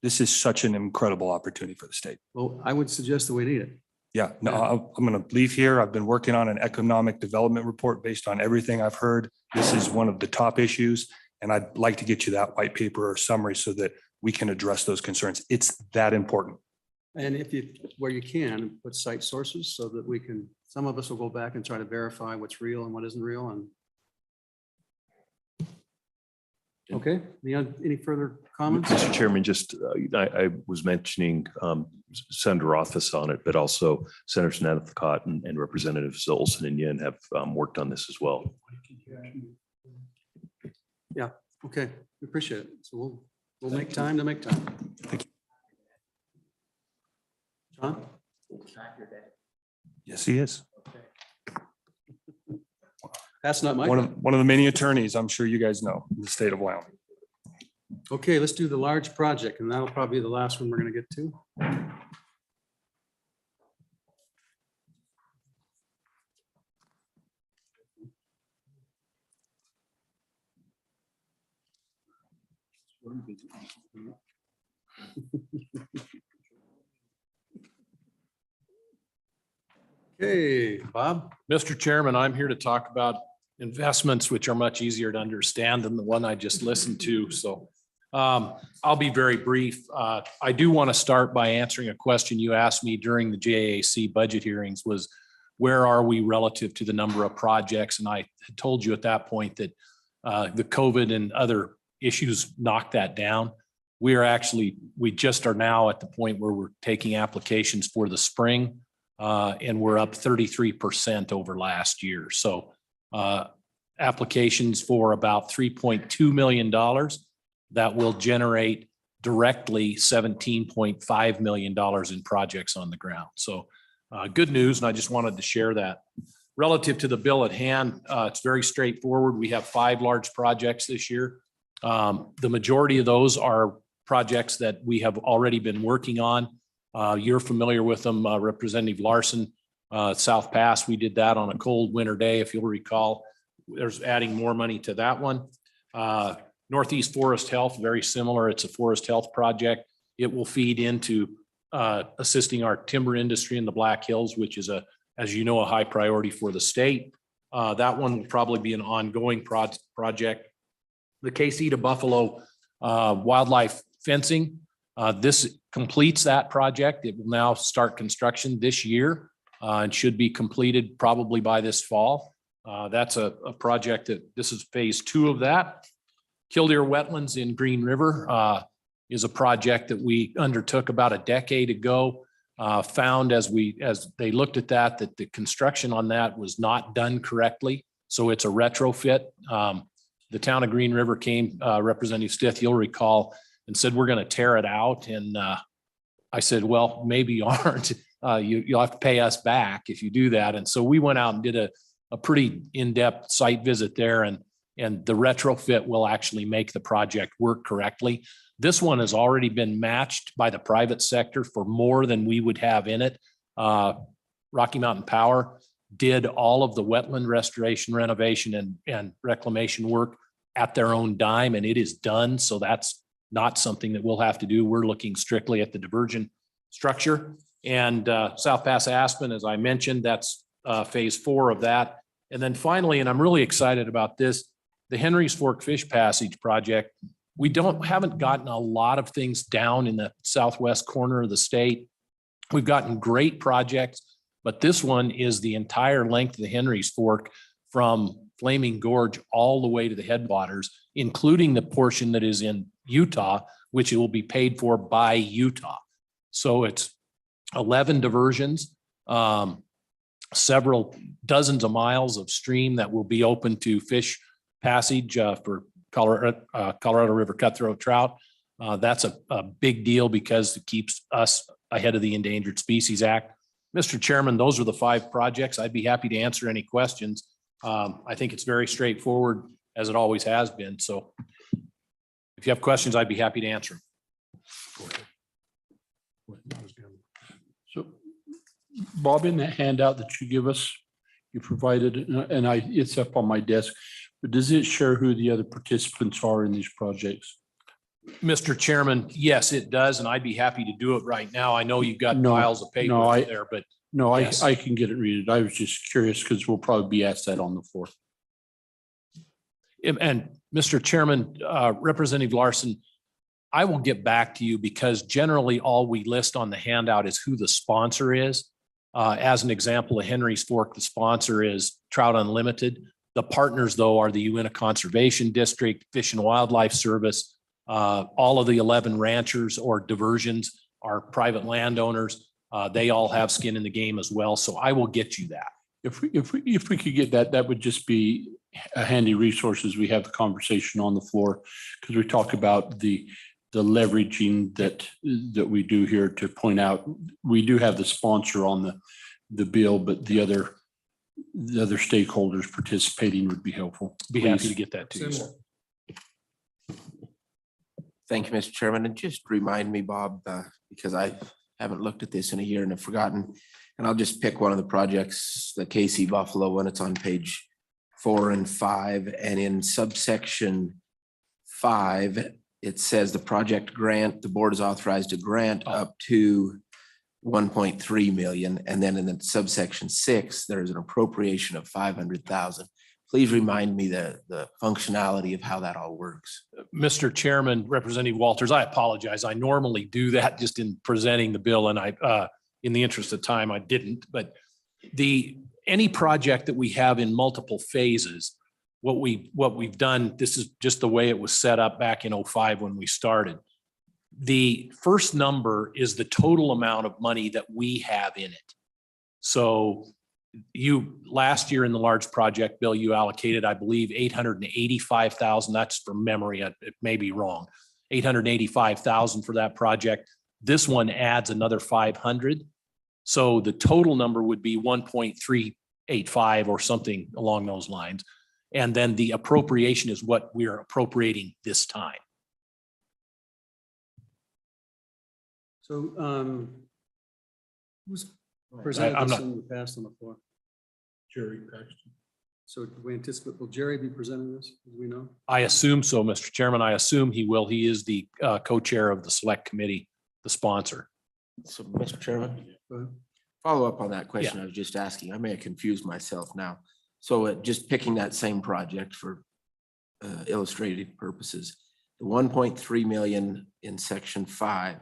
This is such an incredible opportunity for the state. Well, I would suggest that we need it. Yeah, no, I'm going to leave here. I've been working on an economic development report based on everything I've heard. This is one of the top issues, and I'd like to get you that white paper or summary so that we can address those concerns. It's that important. And if you, where you can, put cite sources so that we can, some of us will go back and try to verify what's real and what isn't real and. Okay, any further comments? Mr. Chairman, just, I was mentioning Senator Rothfuss on it, but also Senators Nethercott and Representatives Olson and Yin have worked on this as well. Yeah, okay, we appreciate it. So we'll make time to make time. John? Yes, he is. That's not my. One of the many attorneys, I'm sure you guys know, in the state of Wyoming. Okay, let's do the large project, and that'll probably be the last one we're gonna get to. Okay, Bob? Mr. Chairman, I'm here to talk about investments which are much easier to understand than the one I just listened to. So I'll be very brief. I do want to start by answering a question you asked me during the JAC budget hearings was, where are we relative to the number of projects? And I had told you at that point that the COVID and other issues knocked that down. We just are now at the point where we're taking applications for the spring. And we're up 33% over last year. So applications for about $3.2 million that will generate directly $17.5 million in projects on the ground. So good news, and I just wanted to share that. Relative to the bill at hand, it's very straightforward. We have 5 large projects this year. The majority of those are projects that we have already been working on. You're familiar with them, Representative Larson, South Pass. We did that on a cold winter day, if you'll recall. There's adding more money to that one. Northeast Forest Health, very similar. It's a forest health project. It will feed into assisting our timber industry in the Black Hills, which is, as you know, a high priority for the state. That one will probably be an ongoing project. The KC to Buffalo wildlife fencing. This completes that project. It will now start construction this year and should be completed probably by this fall. That's a project that this is phase 2 of that. Killdeer Wetlands in Green River is a project that we undertook about a decade ago. Found as they looked at that the construction on that was not done correctly. So it's a retrofit. The town of Green River came, Representative Stith, you'll recall, and said, we're going to tear it out. And I said, well, maybe you aren't. You'll have to pay us back if you do that. And so we went out and did a pretty in-depth site visit there, and the retrofit will actually make the project work correctly. This one has already been matched by the private sector for more than we would have in it. Rocky Mountain Power did all of the wetland restoration, renovation, and reclamation work at their own dime, and it is done. So that's not something that we'll have to do. We're looking strictly at the diversion structure. And South Pass Aspen, as I mentioned, that's phase 4 of that. And then finally, and I'm really excited about this, the Henry's Fork Fish Passage project. We haven't gotten a lot of things down in the southwest corner of the state. We've gotten great projects, but this one is the entire length of the Henry's Fork from Flaming Gorge all the way to the headwaters, including the portion that is in Utah, which will be paid for by Utah. So it's 11 diversions, several dozens of miles of stream that will be open to fish passage for Colorado River cutthroat trout. That's a big deal because it keeps us ahead of the Endangered Species Act. Mr. Chairman, those are the 5 projects. I'd be happy to answer any questions. I think it's very straightforward, as it always has been. So if you have questions, I'd be happy to answer them. So Bob, in that handout that you give us, you provided, and it's up on my desk, but does it share who the other participants are in these projects? Mr. Chairman, yes, it does, and I'd be happy to do it right now. I know you've got piles of paper there, but No, Yes. I can get it read. I was just curious because we'll probably be asked that on the floor. And Mr. Chairman, Representative Larson, I will get back to you because generally all we list on the handout is who the sponsor is. As an example, of Henry's Fork, the sponsor is Trout Unlimited. The partners, though, are the Uinta Conservation District, Fish and Wildlife Service. All of the 11 ranchers or diversions are private landowners. They all have skin in the game as well. So I will get you that. If we could get that, that would just be a handy resource as we have the conversation on the floor, because we talk about the leveraging that we do here to point out, we do have the sponsor on the bill, but the other stakeholders participating would be helpful. Be happy Please. to get that to you. sir. Thank you, Mr. Chairman. And just remind me, Bob, because I haven't looked at this in a year and have forgotten. And I'll just pick one of the projects, the KC Buffalo one. It's on page 4 and 5. And in subsection 5, it says the project grant, the board is authorized to grant up to 1.3 million. And then in the subsection 6, there's an appropriation of 500,000. Please remind me the functionality of how that all works. Mr. Chairman, Representative Walters, I apologize. I normally do that just in presenting the bill, and I, in the interest of time, I didn't. But any project that we have in multiple phases, what we've done, this is just the way it was set up back in 05 when we started. The first number is the total amount of money that we have in it. So last year in the large project bill, you allocated, I believe, 885,000. That's from memory. It may be wrong. 885,000 for that project. This one adds another 500. So the total number would be 1.385 or something along those lines. And then the appropriation is what we are appropriating this time. So who's presented I'm this not- in the past on the floor? Jerry Paxton. So do we anticipate, will Jerry be presenting this? Do we know? I assume so, Mr. Chairman. I assume he will. He is the co-chair of the select committee, the sponsor. So, Mr. Chairman, Go ahead. follow up on that question I was just asking. I may have confused myself now. So just picking that same project for illustrative purposes, the 1.3 million in section 5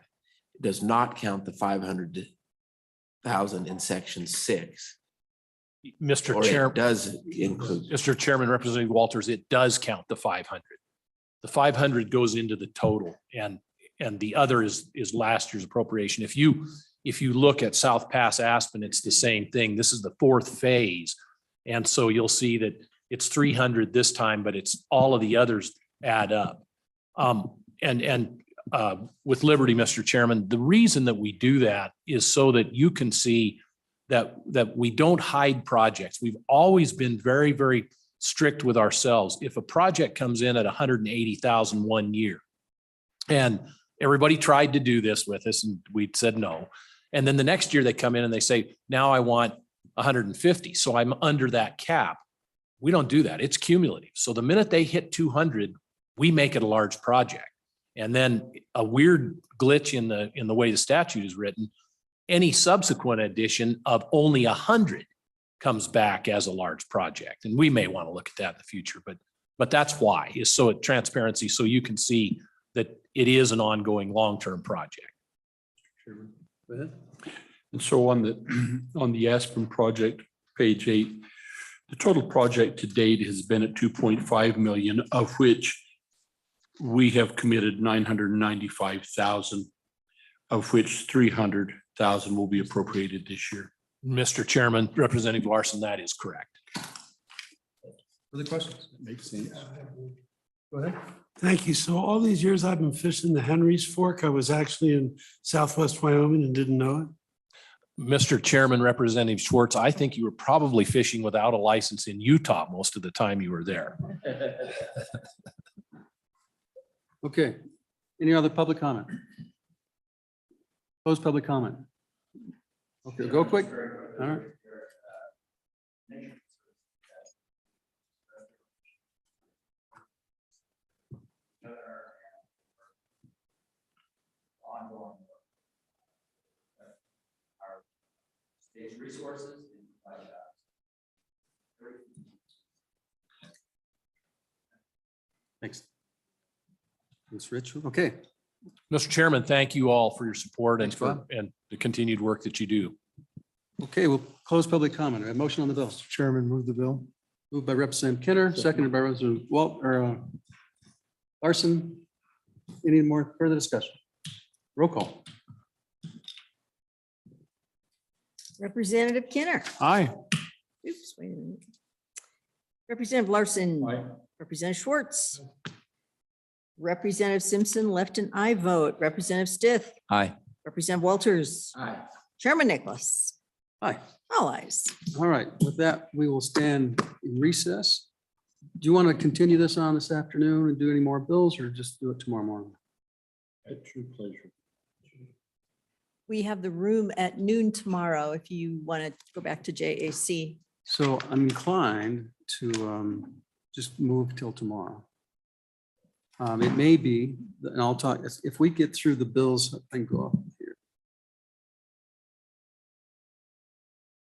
does not count the 500,000 in section 6. Mr. Or Chair, it does include. Mr. Chairman, Representative Walters, it does count the 500. The 500 goes into the total, and the other is last year's appropriation. If you look at South Pass Aspen, it's the same thing. This is the 4th phase. And so you'll see that it's 300 this time, but it's all of the others add up. With Liberty, Mr. Chairman, the reason that we do that is so that you can see that we don't hide projects. We've always been very, very strict with ourselves. If a project comes in at 180,000 one year, and everybody tried to do this with us and we said no. And then the next year they come in and they say, now I want 150. So I'm under that cap. We don't do that. It's cumulative. So the minute they hit 200, we make it a large project. And then a weird glitch in the way the statute is written, any subsequent addition of only 100 comes back as a large project. And we may want to look at that in the future, but that's why, is so it transparency, so you can see that it is an ongoing long-term project. Go ahead. And so on the Aspen project, page 8, the total project to date has been at 2.5 million, of which we have committed 995,000, of which 300,000 will be appropriated this year. Mr. Chairman, Representative Larson, that is correct. Further questions? Makes sense. Go ahead. Thank you. So all these years I've been fishing the Henry's Fork. I was actually in Southwest Wyoming and didn't know it. Mr. Chairman, Representative Schwartz, I think you were probably fishing without a license in Utah most of the time you were there. Okay. Any other public comment? Close public comment. Okay, go quick. All right. There's resources and provide jobs. Thanks. Thanks, Rich. Okay. Mr. Chairman, thank you all for your support and Thanks, Bob. and the continued work that you do. Okay, we'll close public comment. I have a motion on the bill. Chairman, move the bill. Moved by Representative Kenner, seconded by Representative Larson. Any more further discussion? Roll call. Representative Kinner. Aye. Oops, wait a minute. Representative Larson. Representative Schwartz. Representative Simpson, left an aye vote. Representative Stith. Aye. Representative Walters. Aye. Chairman Nicholas. Aye. All ayes. All right, with that, we will stand in recess. Do you want to continue this on this afternoon and do any more bills or just do it tomorrow morning? At your pleasure. We have the room at noon tomorrow if you want to go back to JAC. So I'm inclined to just move till tomorrow. It may be, and I'll talk, if we get through the bills, I think